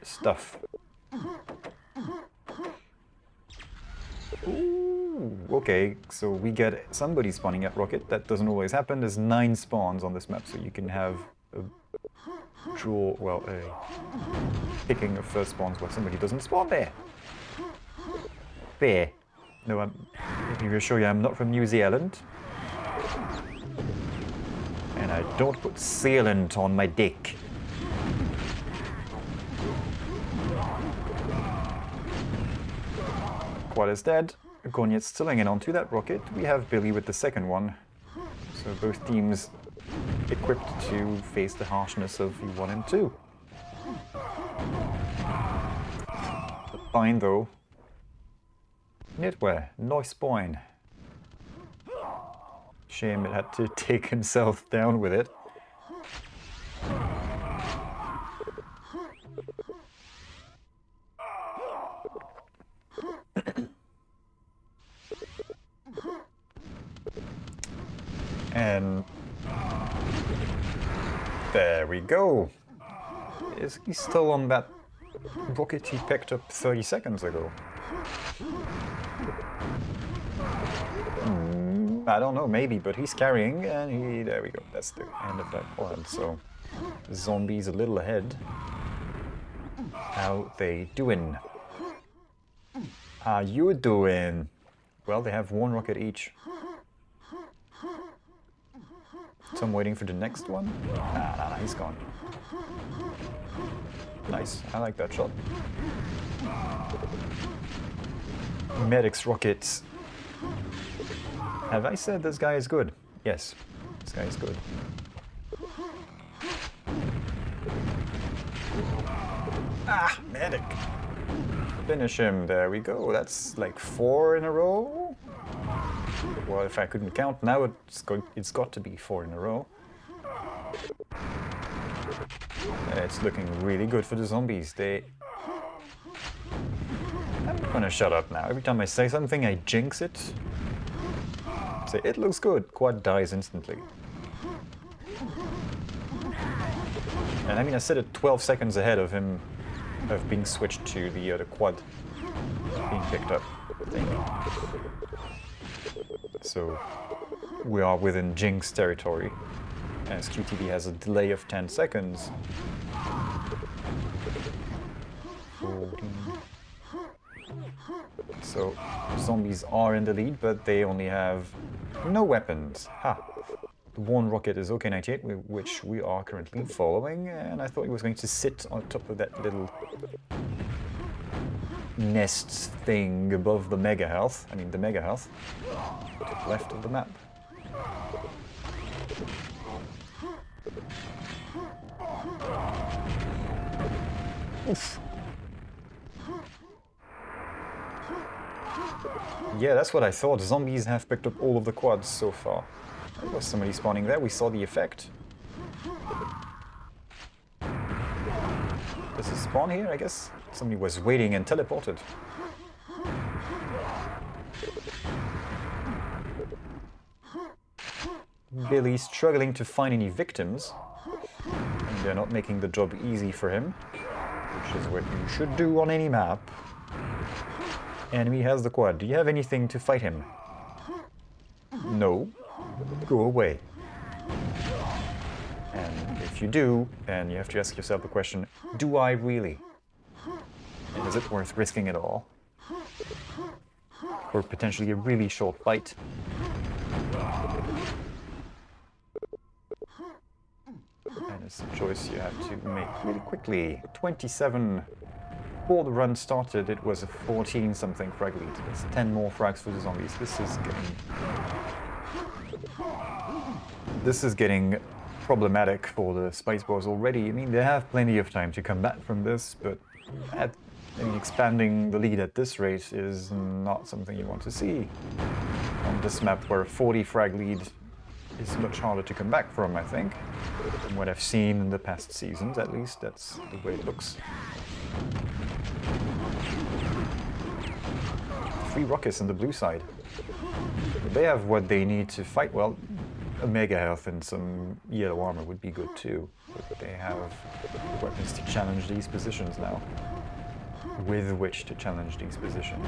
A: stuff. Ooh, okay, so we get somebody spawning at rocket. That doesn't always happen. There's 9 spawns on this map, so you can have a picking of first spawns where somebody doesn't spawn there. Fair. No, let me reassure you, I'm not from New Zealand. And I don't put sealant on my dick. Quad is dead. Goniec still hanging on to that rocket. We have Billy with the second one. So both teams equipped to face the harshness of V1 and 2. Fine though. Nidweyr, nice spine. Shame it had to take himself down with it. And there we go. Is he still on that rocket he picked up 30 seconds ago? I don't know, maybe, but he's carrying, and there we go, that's the end of that quad. So, zombies a little ahead. How they doing? How you doing? Well, they have 1 rocket each. So I'm waiting for the next one. Nah, he's gone. Nice, I like that shot. Medic's rockets. Have I said this guy is good? Yes, this guy is good. Medic! Finish him, there we go. That's like 4 in a row. Well, if I couldn't count now, it's got to be 4 in a row. It's looking really good for the zombies. I'm gonna shut up now. Every time I say something, I jinx it. Say, it looks good. Quad dies instantly. And I mean, I said it 12 seconds ahead of him, of being switched to the quad being picked up thing. So we are within jinx territory, as QTB has a delay of 10 seconds. 14. So zombies are in the lead, but they only have no weapons. The 1 rocket is OK-98, which we are currently following, and I thought he was going to sit on top of that little nest thing above the mega health. I mean the mega health. To the left of the map. Oof. Yeah, that's what I thought. Zombies have picked up all of the quads so far. There was somebody spawning there, we saw the effect. Does it spawn here, I guess? Somebody was waiting and teleported. Billy's struggling to find any victims. And they're not making the job easy for him. Which is what you should do on any map. Enemy has the quad. Do you have anything to fight him? No. Go away. And if you do, then you have to ask yourself the question, do I really? And is it worth risking it all? For potentially a really short bite? And it's a choice you have to make really quickly. 27. Before the run started, it was a 14-something frag lead. It's 10 more frags for the zombies. This is getting problematic for the Spice Boys already. I mean, they have plenty of time to come back from this, but expanding the lead at this rate is not something you want to see. On this map, where a 40 frag lead is much harder to come back from, I think. From what I've seen in the past seasons, at least, that's the way it looks. 3 rockets on the blue side. They have what they need to fight well. A mega health and some yellow armor would be good too. But they have weapons to challenge these positions now. With which to challenge these positions.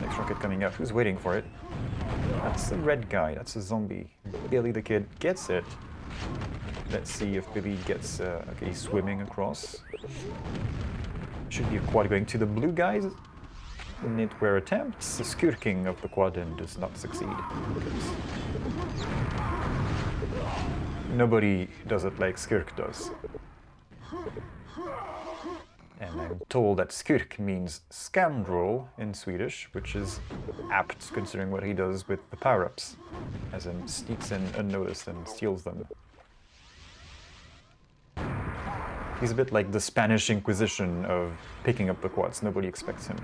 A: Next rocket coming up. Who's waiting for it? That's the red guy. That's a zombie. Billy the Kid gets it. Let's see if Billy gets... okay, swimming across. Should be a quad going to the blue guys. Nidweyr attempts the skirking of the quad and does not succeed. Nobody does it like Skirk does. And I'm told that Skirk means scoundrel in Swedish, which is apt considering what he does with the power-ups. As in, sneaks in unnoticed and steals them. He's a bit like the Spanish Inquisition of picking up the quads. Nobody expects him.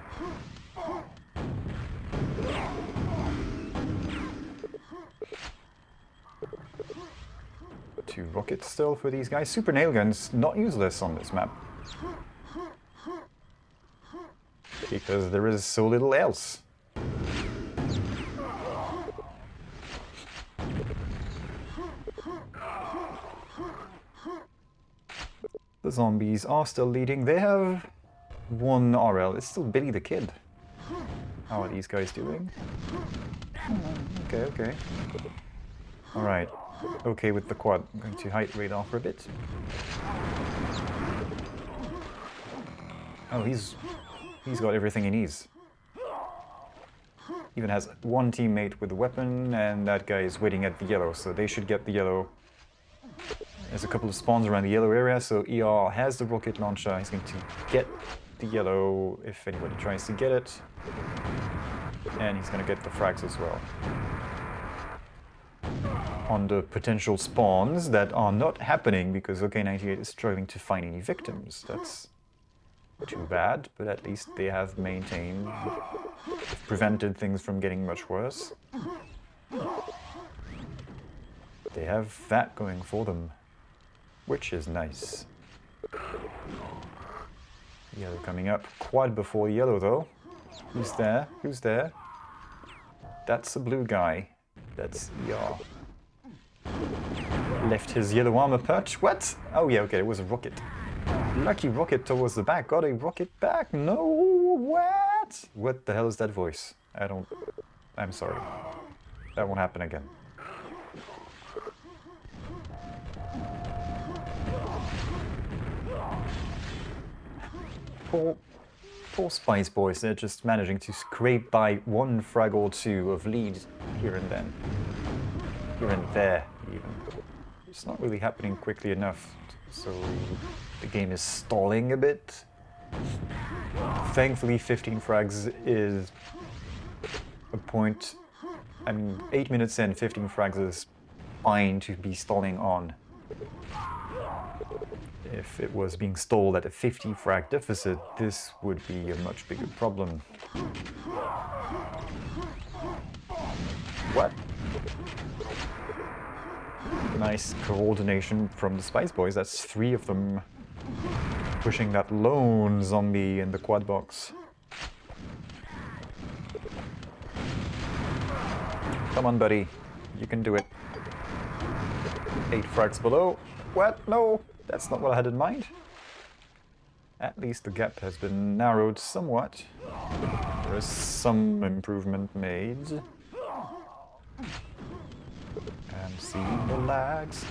A: 2 rockets still for these guys. Super nail guns, not useless on this map. Because there is so little else. The zombies are still leading. They have 1 RL. It's still Billy the Kid. How are these guys doing? Okay. Alright. Okay with the quad. I'm going to height radar for a bit. Oh, he's got everything he needs. Even has 1 teammate with a weapon, and that guy is waiting at the yellow, so they should get the yellow. There's a couple of spawns around the yellow area, so ER has the rocket launcher. He's going to get the yellow if anybody tries to get it. And he's going to get the frags as well. On the potential spawns that are not happening because OK98 is struggling to find any victims. That's too bad, but at least they have maintained, prevented things from getting much worse. They have that going for them, which is nice. Yellow coming up, quad before yellow though. Who's there? Who's there? That's a blue guy. That's ER. Left his yellow armor perch. What? Oh yeah, okay, it was a rocket. Lucky rocket towards the back. Got a rocket back? No, what? What the hell is that voice? I'm sorry. That won't happen again. Poor Spice Boys, they're just managing to scrape by 1 frag or 2 of lead here and then. Here and there, even. It's not really happening quickly enough, so the game is stalling a bit. Thankfully, 15 frags is a point. I mean, 8 minutes in, 15 frags is fine to be stalling on. If it was being stalled at a 50 frag deficit, this would be a much bigger problem. What? Nice coordination from the Spice Boys. That's 3 of them pushing that lone zombie in the quad box. Come on, buddy. You can do it. 8 frags below. What? No, that's not what I had in mind. At least the gap has been narrowed somewhat. There is some improvement made. And see the lags.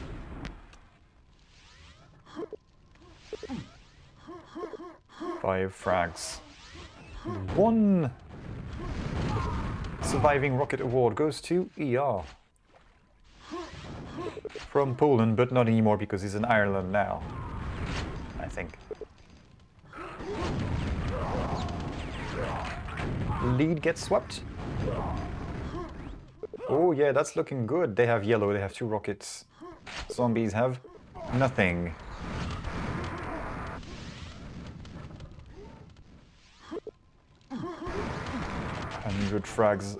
A: Five frags. 1 surviving rocket award goes to ER. From Poland, but not anymore because he's in Ireland now, I think. Lead gets swept. Oh yeah, that's looking good. They have yellow, they have 2 rockets. Zombies have nothing. Hundred frags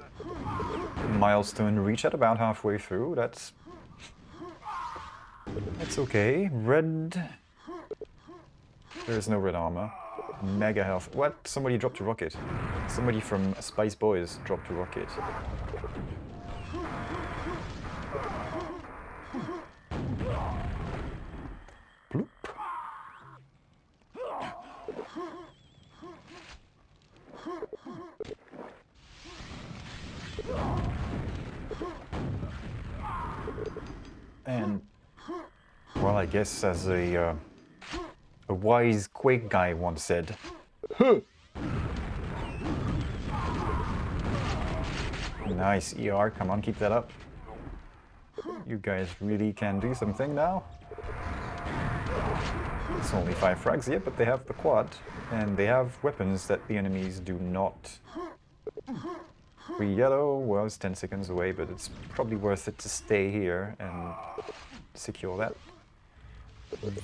A: milestone reach at about halfway through. That's okay. Red. There's no red armor. Mega health. What? Somebody dropped a rocket. Somebody from Spice Boys dropped a rocket. Bloop. And, well, I guess as a wise Quake guy once said, huh. Nice, ER, come on, keep that up. You guys really can do something now. It's only 5 frags yet, but they have the quad, and they have weapons that the enemies do not. 3 yellow was 10 seconds away, but it's probably worth it to stay here and secure that.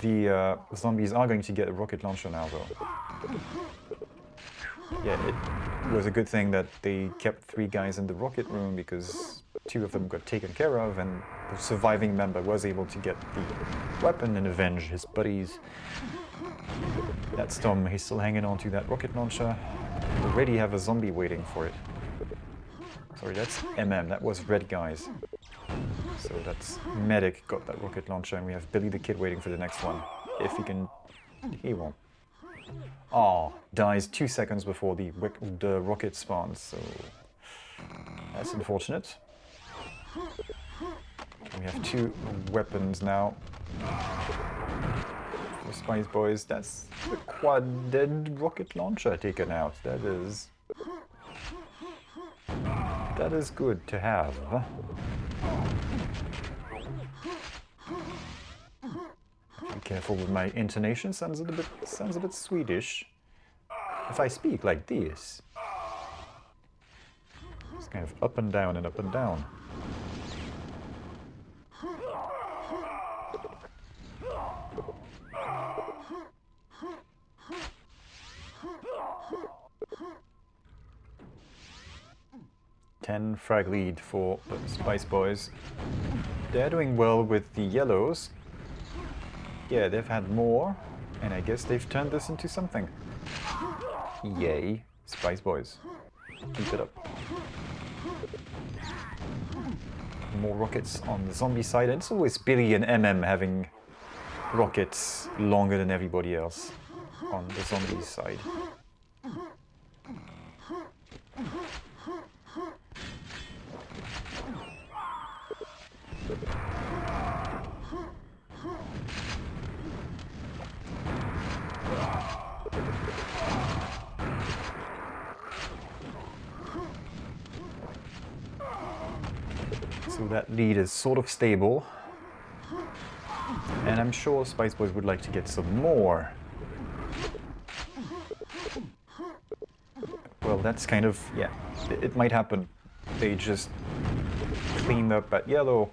A: The zombies are going to get a rocket launcher now, though. Yeah, it was a good thing that they kept 3 guys in the rocket room because 2 of them got taken care of, and the surviving member was able to get the weapon and avenge his buddies. That's Tom, he's still hanging on to that rocket launcher. We already have a zombie waiting for it. Sorry, that's MM, that was red guys. So that's Medic got that rocket launcher, and we have Billy the Kid waiting for the next one. If he can... he won't. Oh, dies 2 seconds before the rocket spawns, so... that's unfortunate. We have 2 weapons now. For Spice Boys, that's the quad-dead rocket launcher taken out. That is good to have. Be careful with my intonation, sounds a bit Swedish. If I speak like this. It's kind of up and down and up and down. Ten frag lead for the Spice Boys. They're doing well with the yellows. Yeah, they've had more, and I guess they've turned this into something. Yay, Spice Boys. Keep it up. More rockets on the zombie side, and it's always Billy and MM having rockets longer than everybody else on the zombie side. So that lead is sort of stable, and I'm sure Spice Boys would like to get some more. Well, that's kind of, yeah, it might happen. They just cleaned up at yellow.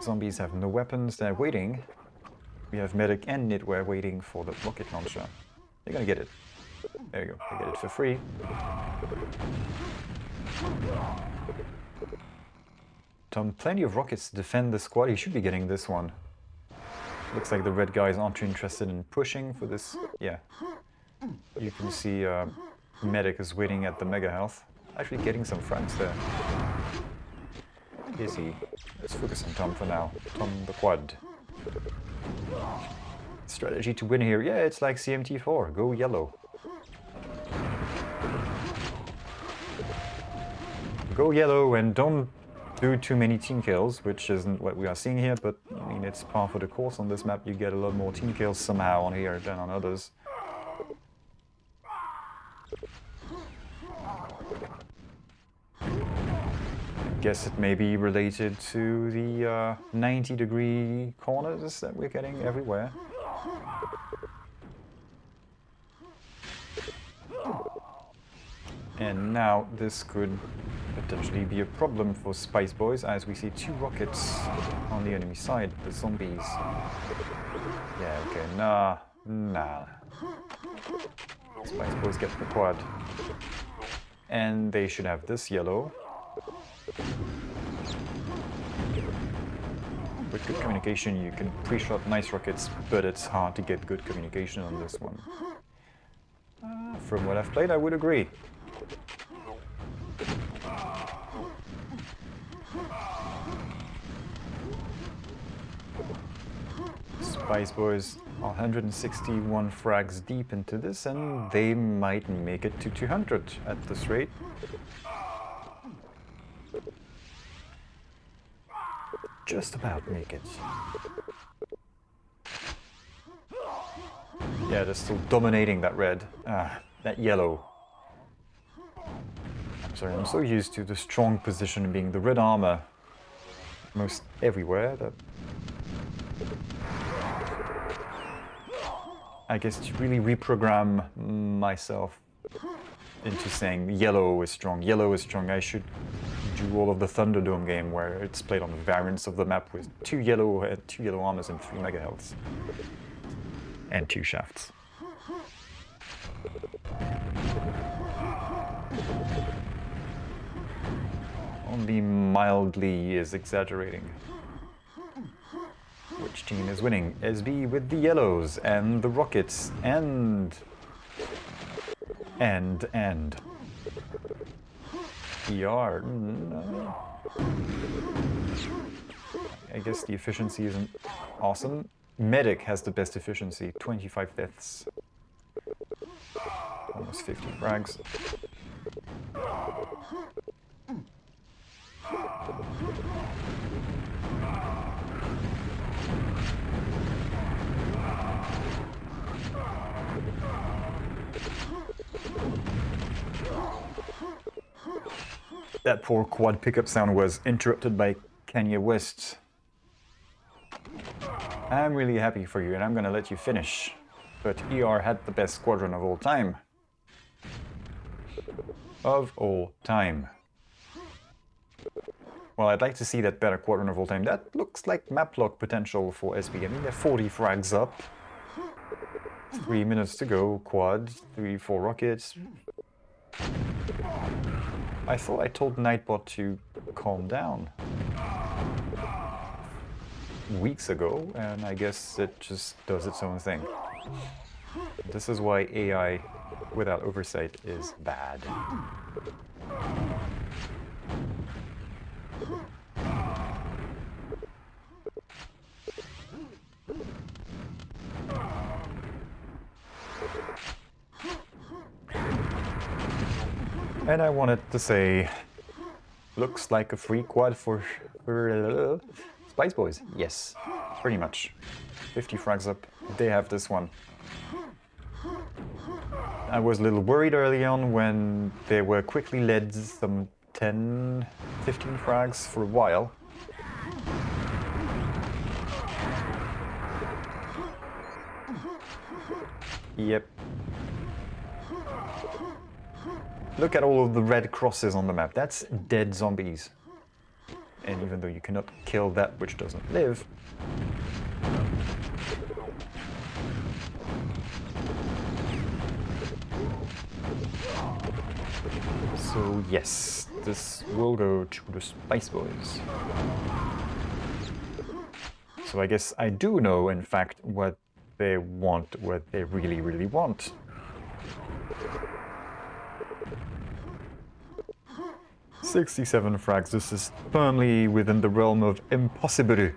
A: Zombies have no weapons, they're waiting. We have Medic and Nidweyr waiting for the rocket launcher. They're gonna get it. There you go, they get it for free. Tom, plenty of rockets to defend the squad. He should be getting this one. Looks like the red guys aren't too interested in pushing for this. Yeah. You can see Medic is waiting at the mega health. Actually getting some frags there. Is he? Let's focus on Tom for now. Tom the quad. Strategy to win here. Yeah, it's like CMT4. Go yellow. Go yellow and don't do too many team kills, which isn't what we are seeing here, but I mean, it's par for the course on this map. You get a lot more team kills somehow on here than on others. I guess it may be related to the 90-degree corners that we're getting everywhere. And now this could potentially be a problem for Spice Boys, as we see 2 rockets on the enemy side, the zombies. Yeah, okay, nah. Spice Boys get the quad. And they should have this yellow. With good communication you can pre-shot nice rockets, but it's hard to get good communication on this one. From what I've played, I would agree. Spice Boys are 161 frags deep into this, and they might make it to 200 at this rate. Just about make it. Yeah, they're still dominating that red. That yellow. I'm sorry, I'm so used to the strong position being the red armor most everywhere that I guess to really reprogram myself into saying yellow is strong, I should do all of the Thunderdome game where it's played on the variants of the map with 2 yellow armors and 3 mega healths. And 2 shafts. Only mildly is exaggerating. Which team is winning? SB with the yellows and the rockets and ER. No. I guess the efficiency isn't awesome. Medic has the best efficiency, 25 deaths. Almost 50 frags. That poor quad pickup sound was interrupted by Kanye West. I'm really happy for you and I'm gonna let you finish. But ER had the best squadron of all time. Of all time. Well, I'd like to see that better squadron of all time. That looks like map lock potential for SB. I mean, they're 40 frags up. 3 minutes to go, quad, 3-4 rockets. I thought I told Nightbot to calm down weeks ago, and I guess it just does its own thing. This is why AI without oversight is bad. And I wanted to say, looks like a free quad for Spice Boys. Yes, pretty much. 50 frags up, they have this one. I was a little worried early on when they were quickly led some 10, 15 frags for a while. Yep. Look at all of the red crosses on the map. That's dead zombies. And even though you cannot kill that which doesn't live, So yes, this will go to the Spice Boys. So I guess I do know, in fact, what they want, what they really, really want. "67 frags, this is firmly within the realm of impossible."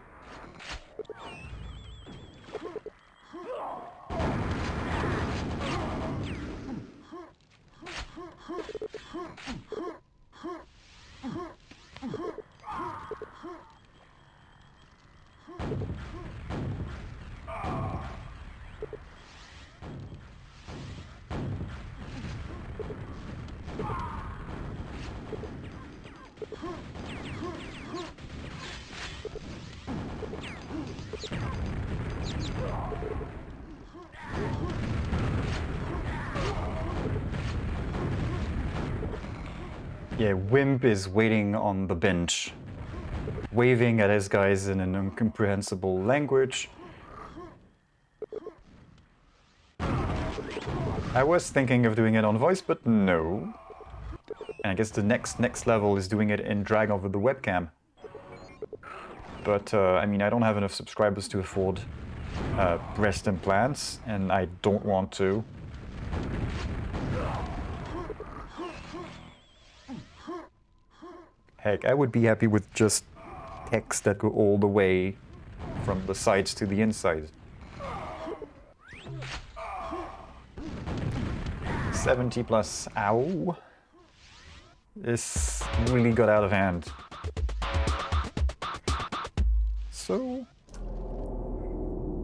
A: Yeah, Wimp is waiting on the bench, waving at his guys in an incomprehensible language. I was thinking of doing it on voice, but no. And I guess the next level is doing it in drag over the webcam. But, I mean, I don't have enough subscribers to afford breast implants, and I don't want to. Heck, I would be happy with just text that go all the way from the sides to the inside. 70 plus, ow. This really got out of hand. So,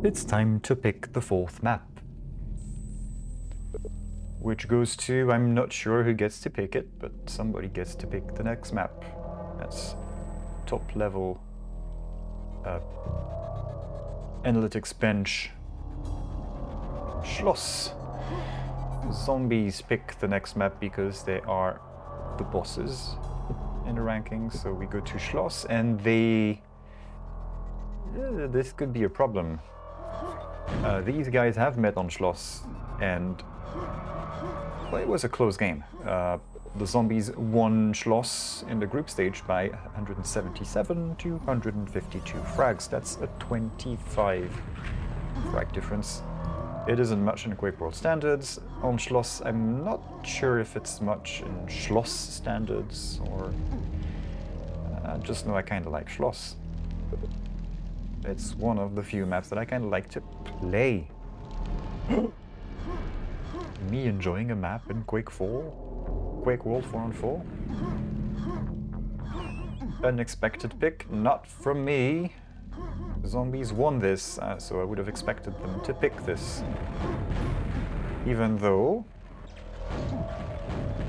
A: it's time to pick the fourth map. Which goes to, I'm not sure who gets to pick it, but somebody gets to pick the next map. That's top level analytics bench. Schloss. Zombies pick the next map because they are the bosses in the rankings. So we go to Schloss, and they... this could be a problem. These guys have met on Schloss, and well, it was a close game. The Zombies won Schloss in the group stage by 177 to 152 frags. That's a 25 frag difference. It isn't much in QuakeWorld standards. On Schloss, I'm not sure if it's much in Schloss standards, or... I just know I kinda like Schloss. It's one of the few maps that I kinda like to play. Me enjoying a map in QuakeWorld 4-on-4? Unexpected pick, not from me. Zombies won this, so I would have expected them to pick this. Even though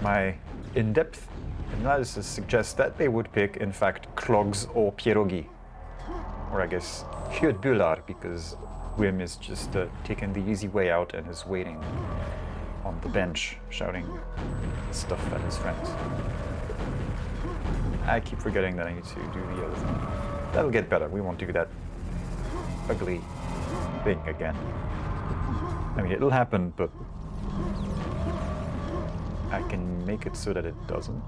A: my in-depth analysis suggests that they would pick, in fact, Clogs or Pierogi. Or I guess Kjötbullar, because Wim is just taking the easy way out and is waiting on the bench, shouting stuff at his friends. I keep forgetting that I need to do the other thing. That'll get better, we won't do that ugly thing again. I mean, it'll happen, but I can make it so that it doesn't.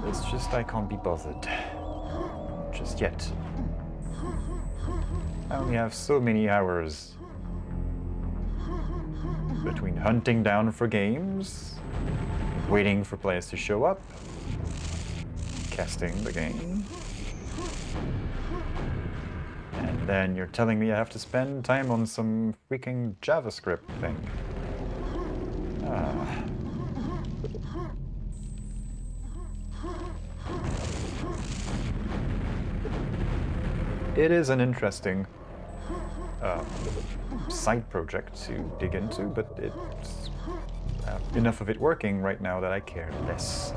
A: It's just I can't be bothered. Just yet. I only have so many hours between hunting down for games, waiting for players to show up, casting the game, and then you're telling me I have to spend time on some freaking JavaScript thing. It is an interesting side project to dig into, but it's enough of it working right now that I care less.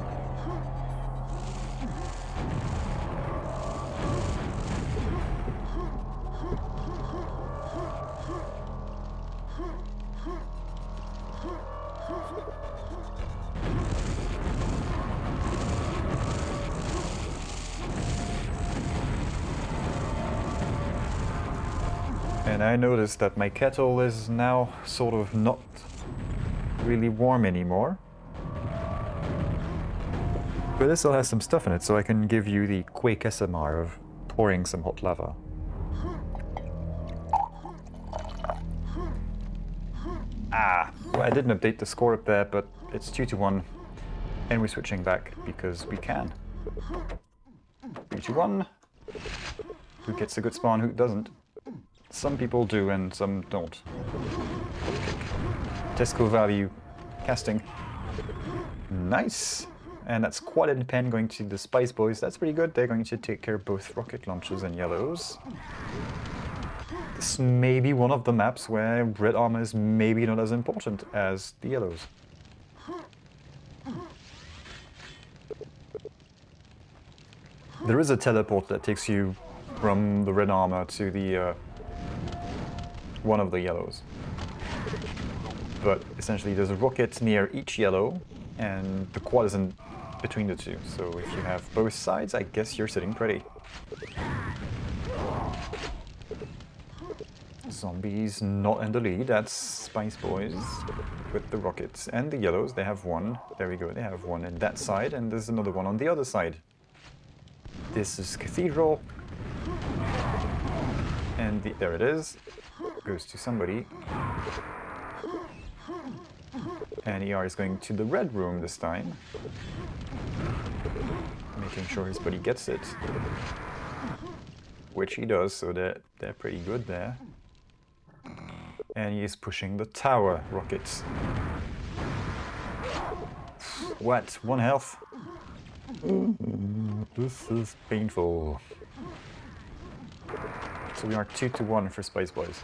A: And I noticed that my kettle is now sort of not really warm anymore. But this still has some stuff in it, so I can give you the Quake SMR of pouring some hot lava. Well, I didn't update the score up there, but it's 2-1. And we're switching back because we can. 3-1. Who gets a good spawn, who doesn't? Some people do and some don't. Tesco value casting. Nice! And that's Quad and Pen going to the Spice Boys. That's pretty good. They're going to take care of both rocket launchers and yellows. This may be one of the maps where red armor is maybe not as important as the yellows. There is a teleport that takes you from the red armor to the one of the yellows. But essentially there's a rocket near each yellow and the quad is in between the two. So if you have both sides, I guess you're sitting pretty. Zombies not in the lead, that's Spice Boys with the rockets. And the yellows, they have one. There we go, they have one in that side and there's another one on the other side. This is Cathedral. And there it is. Goes to somebody. And ER is going to the red room this time. Making sure his buddy gets it. Which he does, so they're pretty good there. And he is pushing the tower rockets. What? 1 health? This is painful. So we are 2-1 for Spice Boys,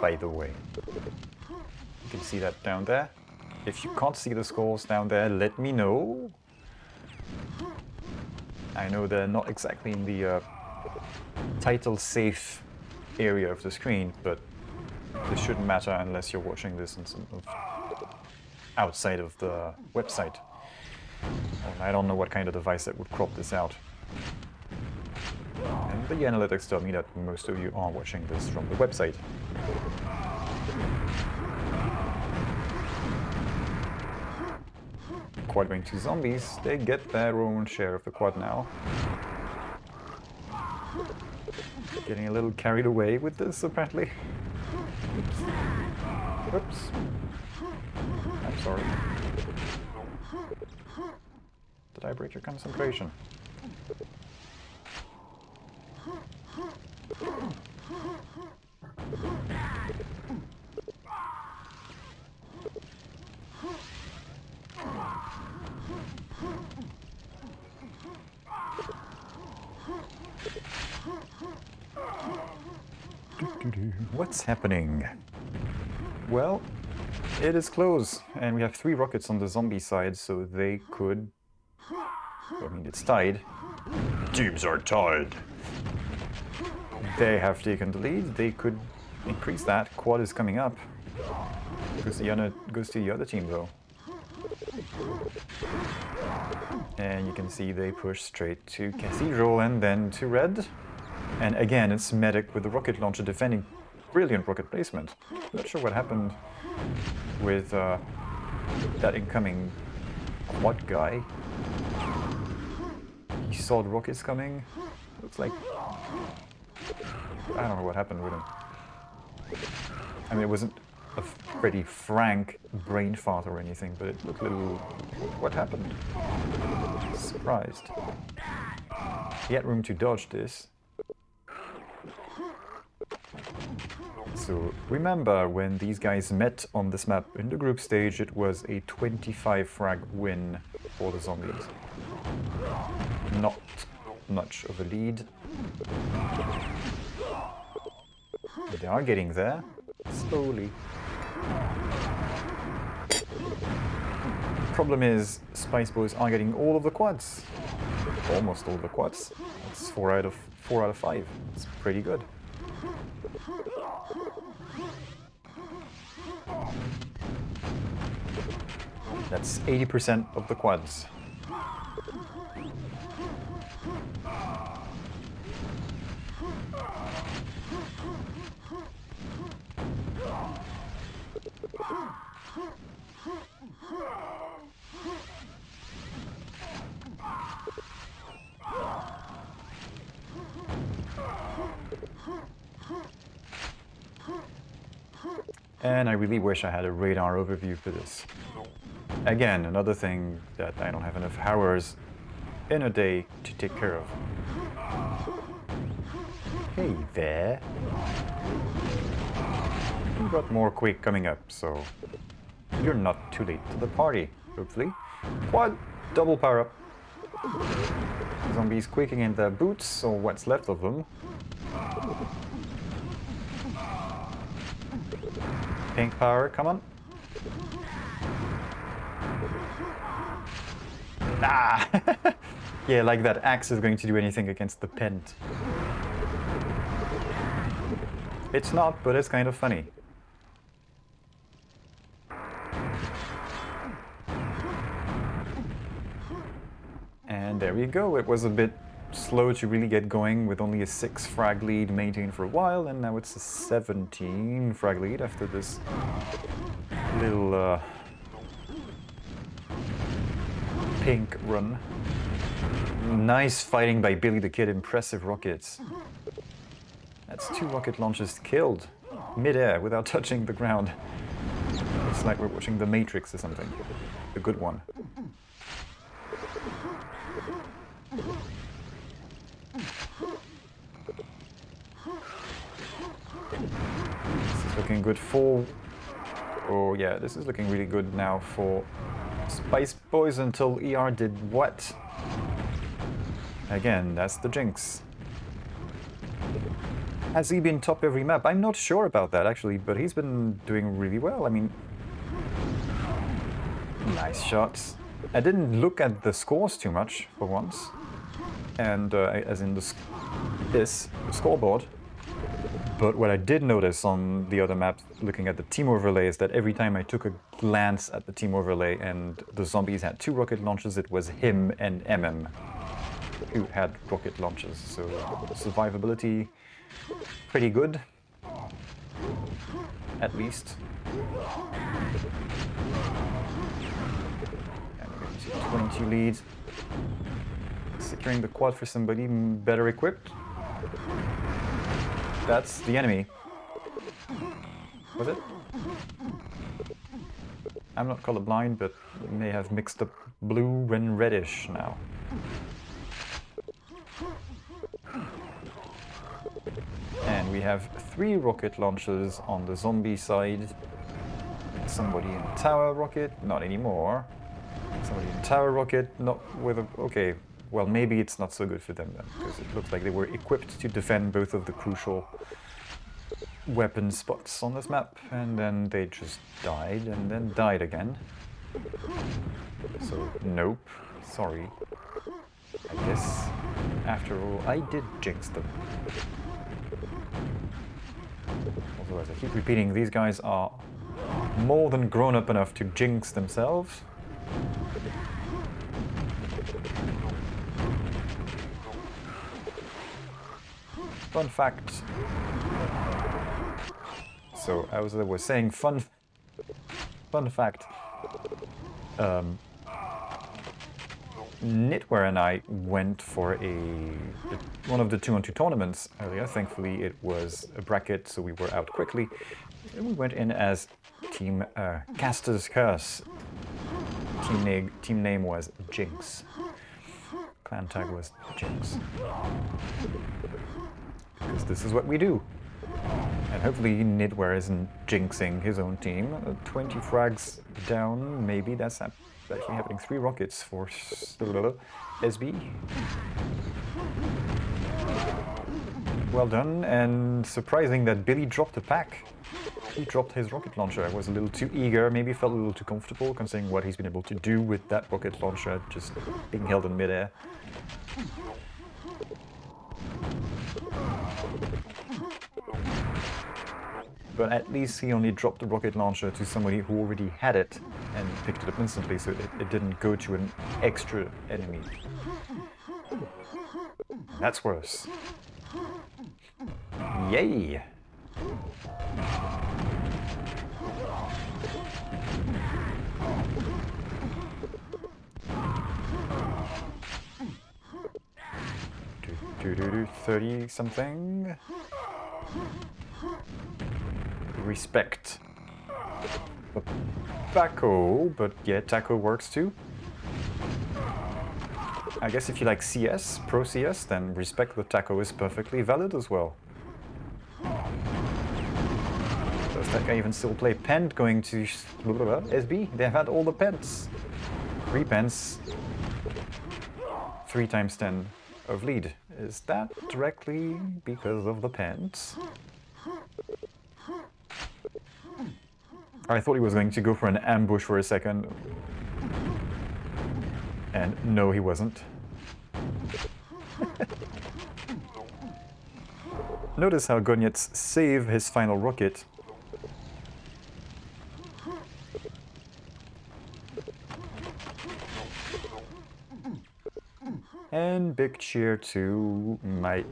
A: by the way. You can see that down there. If you can't see the scores down there, let me know. I know they're not exactly in the title safe area of the screen, but this shouldn't matter unless you're watching this in some outside of the website. And I don't know what kind of device that would crop this out. And the analytics tell me that most of you are watching this from the website. Quad going to zombies, they get their own share of the quad now. Getting a little carried away with this, apparently. Oops. Oops. I'm sorry. Did I break your concentration? What's happening? Well, it is close, and we have 3 rockets on the zombie side, so they could... I mean, it's tied. Teams are tied. They have taken the lead. They could increase that. Quad is coming up. Goes to the other team, though. And you can see they push straight to Cathedral and then to red. And again, it's Medic with the rocket launcher defending. Brilliant rocket placement. Not sure what happened with that incoming quad guy. He saw the rockets coming. Looks like... I don't know what happened with him. I mean, it wasn't a pretty frank brain fart or anything, but it looked a little... What happened? Surprised. He had room to dodge this. So remember, when these guys met on this map in the group stage, it was a 25 frag win for the zombies. Not much of a lead. But they are getting there, slowly. Problem is, Spice Boys are getting all of the quads. Almost all the quads. That's 4 out of 5. It's pretty good. That's 80% of the quads. And I really wish I had a radar overview for this. Again, another thing that I don't have enough hours in a day to take care of. Hey there. We've got more Quake coming up, so you're not too late to the party, hopefully. Quad, double power up. Zombies quaking in their boots, or what's left of them. Pink power, come on. Ah! Yeah, like that axe is going to do anything against the pent. It's not, but it's kind of funny. And there we go. It was a bit slow to really get going with only a 6 frag lead maintained for a while, and now it's a 17 frag lead after this little pink run. Nice fighting by Billy the Kid, impressive rockets. That's 2 rocket launches killed mid-air without touching the ground. It's like we're watching The Matrix or something. A good one. This is looking good for... Oh yeah, this is looking really good now for Spice Boys until ER did what? Again, that's the jinx. Has he been top every map? I'm not sure about that actually, but he's been doing really well. I mean, nice shots. I didn't look at the scores too much for once, and as in the scoreboard. But what I did notice on the other maps, looking at the team overlay, is that every time I took a glance at the team overlay and the zombies had 2 rocket launches, it was him and MM who had rocket launches. So survivability, pretty good, at least. And we're going to 22 lead. Securing the quad for somebody better equipped. That's the enemy. Was it? I'm not colorblind, but may have mixed up blue and reddish now. And we have 3 rocket launchers on the zombie side. Somebody in tower rocket, not anymore. Somebody in tower rocket, not with a... Okay, well maybe it's not so good for them then, because it looks like they were equipped to defend both of the crucial weapon spots on this map, and then they just died and then died again. So nope, sorry. I guess after all I did jinx them. Also, as I keep repeating, these guys are more than grown up enough to jinx themselves. Fun fact. So, as I was saying, fun fact. Nidweyr and I went for one of the 2-on-2 tournaments earlier. Thankfully, it was a bracket, so we were out quickly. And we went in as Team Caster's Curse. Team name was Jinx. Clan tag was Jinx. Because this is what we do. And hopefully Nidweyr isn't jinxing his own team. 20 frags down, maybe that's actually happening. 3 rockets for SB. Well done, and surprising that Billy dropped a pack. He dropped his rocket launcher. I was a little too eager, maybe felt a little too comfortable considering what he's been able to do with that rocket launcher just being held in midair. But at least he only dropped the rocket launcher to somebody who already had it and picked it up instantly, so it didn't go to an extra enemy. That's worse. Yay! 30 something. Respect the taco, but yeah, taco works too. I guess if you like CS, Pro CS, then respect the taco is perfectly valid as well. Does that guy even still play Pent going to SB? They've had all the Pents. 3 pence. 3 times 10 of lead. Is that directly because of the Pents? I thought he was going to go for an ambush for a second. And no, he wasn't. Notice how goniec save his final rocket. And big cheer to my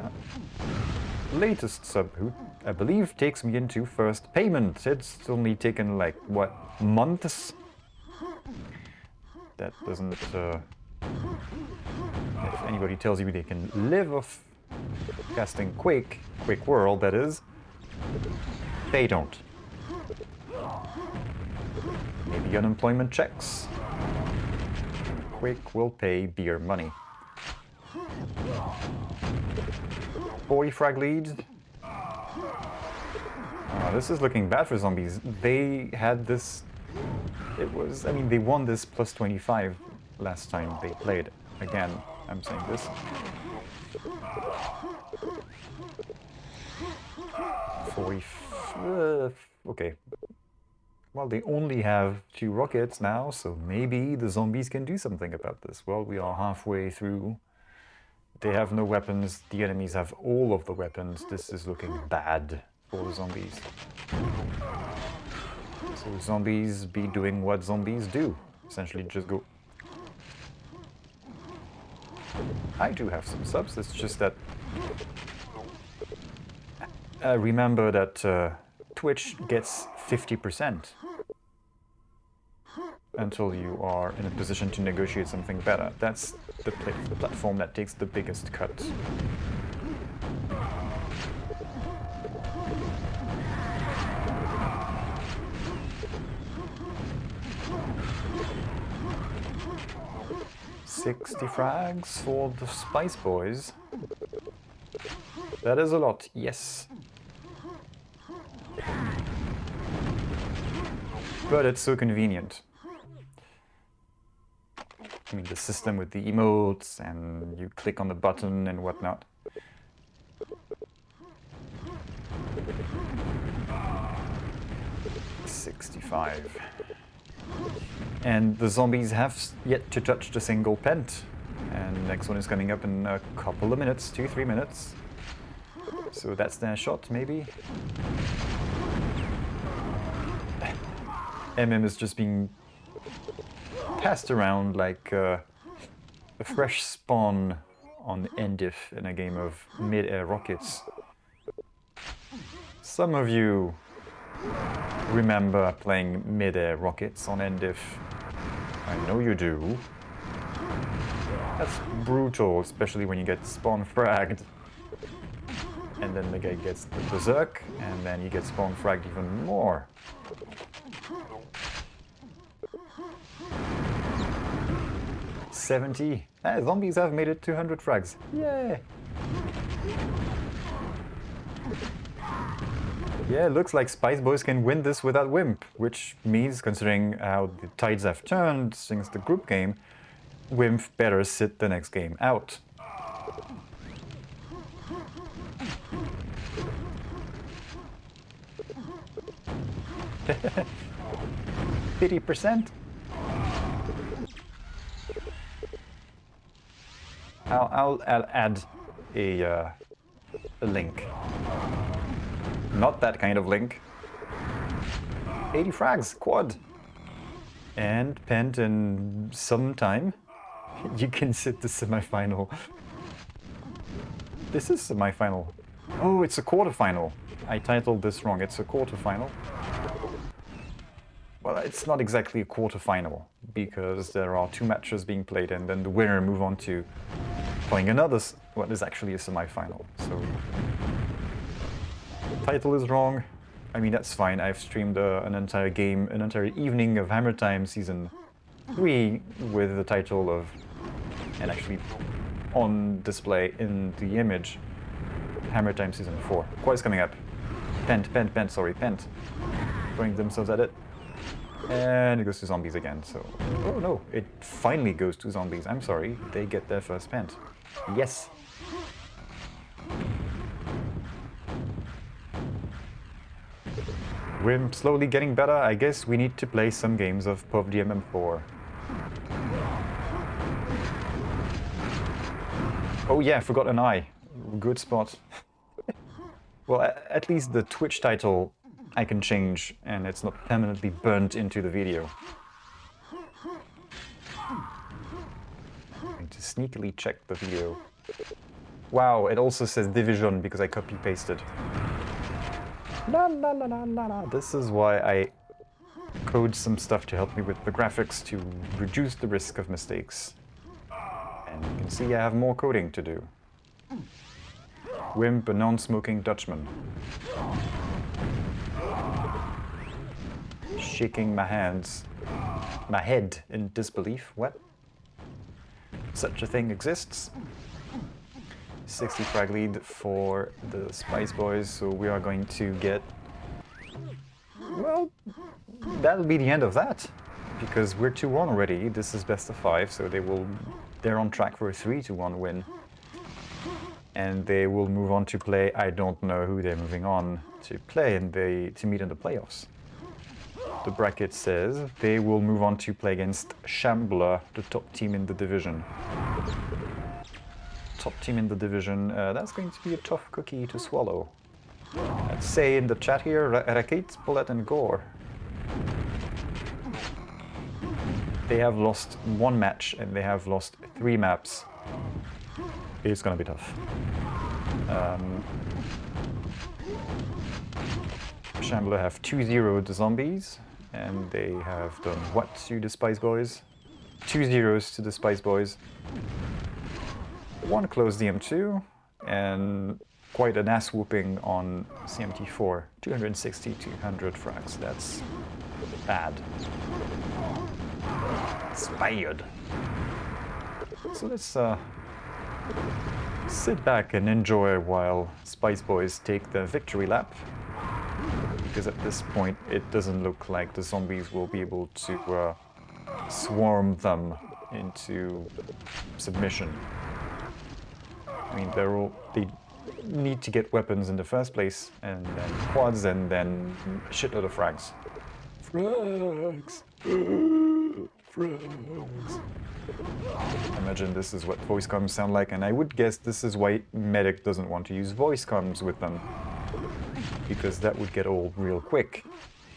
A: latest sub, who I believe takes me into first payment. It's only taken like, what, months? That doesn't... if anybody tells you they can live off casting QuakeWorld, that is, they don't. Maybe unemployment checks. Quake will pay beer money. 40 frag lead. This is looking bad for zombies. They had this... It was... I mean, they won this plus 25 last time they played. Again, I'm saying this. 40... okay. Well, they only have 2 rockets now, so maybe the zombies can do something about this. Well, we are halfway through. They have no weapons, the enemies have all of the weapons. This is looking bad for the zombies. So zombies be doing what zombies do. Essentially just go... I do have some subs, it's just that... remember that Twitch gets 50% until you are in a position to negotiate something better. That's the platform that takes the biggest cut. $60 frags for the Spice Boys. That is a lot, yes. But it's so convenient. I mean, the system with the emotes, and you click on the button and whatnot. $65. And the zombies have yet to touch the single pent. And next one is coming up in a couple of minutes, 2-3 minutes. So that's their shot, maybe. MM is just being passed around like a fresh spawn on Endiff in a game of mid-air rockets. Some of you remember playing mid-air rockets on Endiff. I know you do. That's brutal, especially when you get spawn fragged. And then the guy gets the berserk, and then he gets spawn fragged even more. $70. Zombies have made it 200 frags. Yay! Yeah, it looks like Spice Boys can win this without Wimp, which means, considering how the tides have turned since the group game, Wimp better sit the next game out. %? I'll add a link. Not that kind of link. 80 frags, quad. And pent in some time. You can sit the semi-final. This is semi-final. Oh, it's a quarterfinal. I titled this wrong. It's a quarterfinal. Well, it's not exactly a quarterfinal, because there are 2 matches being played and then the winner move on to playing another, what is actually a semi-final. So, the title is wrong. I mean, that's fine. I've streamed an entire game, an entire evening of HangTime Season 3 with the title of, and actually on display in the image, HangTime Season 4. Quad is coming up. Pent, sorry, Pent. Throwing themselves at it. And it goes to zombies again, so... Oh no, it finally goes to zombies. I'm sorry, they get their first Pent. Yes! We're slowly getting better. I guess we need to play some games of PUBG MM4. Oh yeah, I forgot an eye. Good spot. Well, at least the Twitch title I can change, and it's not permanently burnt into the video. I'm going to sneakily check the video. Wow, it also says Division because I copy-pasted. La la la la la la. This is why I code some stuff to help me with the graphics to reduce the risk of mistakes. And you can see I have more coding to do. Wimp, a non-smoking Dutchman. Shaking my hands, my head in disbelief. What? Such a thing exists? 60 frag lead for the Spice Boys, so we are going to get... Well, that'll be the end of that, because we're 2-1 already. This is best of 5, so they're on track for a 3-1 win. And they will move on to play, I don't know who they're moving on to play, and to meet in the playoffs. The bracket says they will move on to play against Shambler, the top team in the division. Top team in the division, that's going to be a tough cookie to swallow. Let's say in the chat here, Rakit, Bullet and Gore. They have lost 1 match and they have lost 3 maps. It's gonna be tough. Shambler have 2-0 the zombies, and they have done what to the Spice Boys? 2 0s to the Spice Boys. 1 close DM2, and quite an ass whooping on CMT4. 260, 200 frags. That's bad. It's bad. So let's sit back and enjoy while Spice Boys take the victory lap. Because at this point it doesn't look like the zombies will be able to swarm them into submission. I mean, they need to get weapons in the first place, and then quads, and then a shitload of frags. Frags! Frags! I imagine this is what voice comms sound like, and I would guess this is why Medic doesn't want to use voice comms with them. Because that would get old real quick.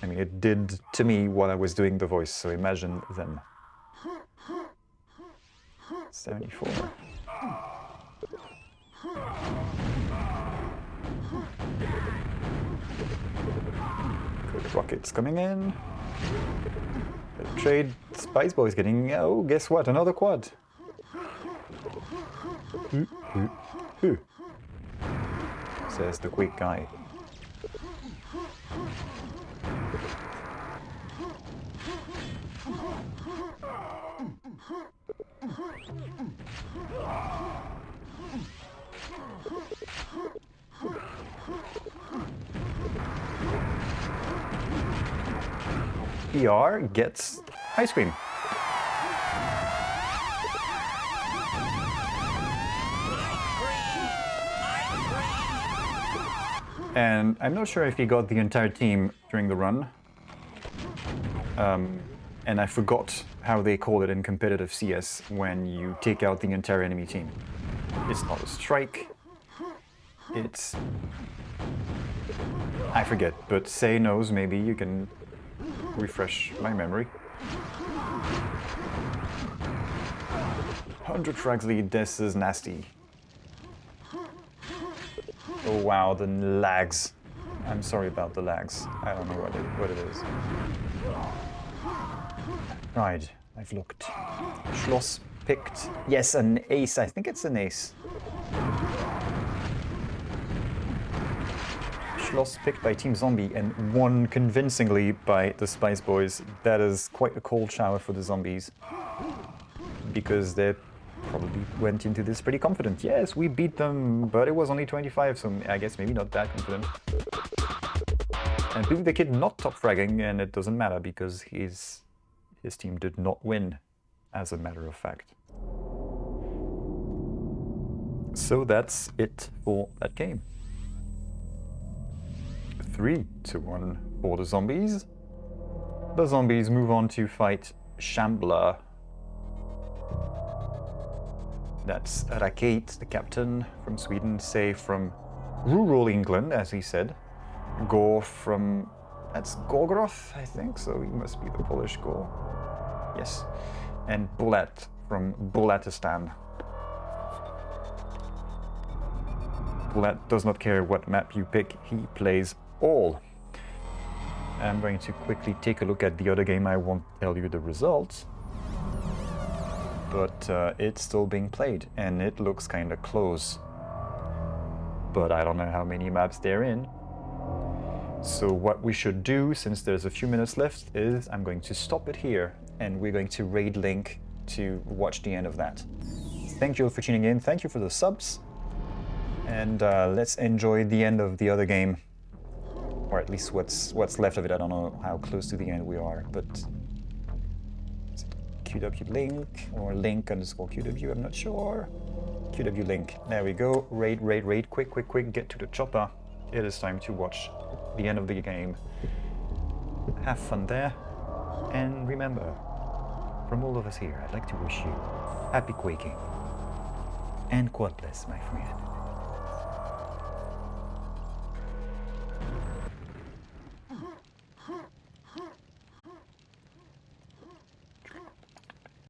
A: I mean, it did to me while I was doing the voice, so imagine them. 74. Good rockets coming in. Trade. Spice Boys getting... Oh, guess what? Another quad. Says the quick guy. PR gets ice cream. And I'm not sure if he got the entire team during the run. And I forgot how they call it in competitive CS when you take out the entire enemy team. It's not a strike. It's... I forget, but Say knows, maybe you can refresh my memory. 100 frags lead, this is nasty. Oh wow, the lags. I'm sorry about the lags. I don't know what it is. Right, I've looked. Schloss picked, yes, an ace. I think it's an ace. Schloss picked by Team Zombie and won convincingly by the Spice Boys. That is quite a cold shower for the zombies, because they probably went into this pretty confident. Yes, we beat them, but it was only 25, so I guess maybe not that confident. And Billy the Kid not top fragging, and it doesn't matter because his team did not win, as a matter of fact. So that's it for that game. 3-1 for the zombies. The zombies move on to fight Shambler. That's Rakate, the captain from Sweden, Say from rural England, as he said. Gore from, that's Gorgoroth, I think, so he must be the Polish Gore. Yes. And Bulat from Bulatistan. Bulat does not care what map you pick, he plays all. I'm going to quickly take a look at the other game. I won't tell you the results, but it's still being played and it looks kind of close, but I don't know how many maps they're in. So what we should do, since there's a few minutes left, is I'm going to stop it here and we're going to raid link to watch the end of that. Thank you all for tuning in, thank you for the subs, and let's enjoy the end of the other game. Or at least what's left of it. I don't know how close to the end we are, but is it QW link or link underscore QW? I'm not sure. QW link. There we go. Raid, raid, raid. Quick, quick, quick. Get to the chopper. It is time to watch the end of the game. Have fun there. And remember, from all of us here, I'd like to wish you happy quaking. And quad bless, my friend.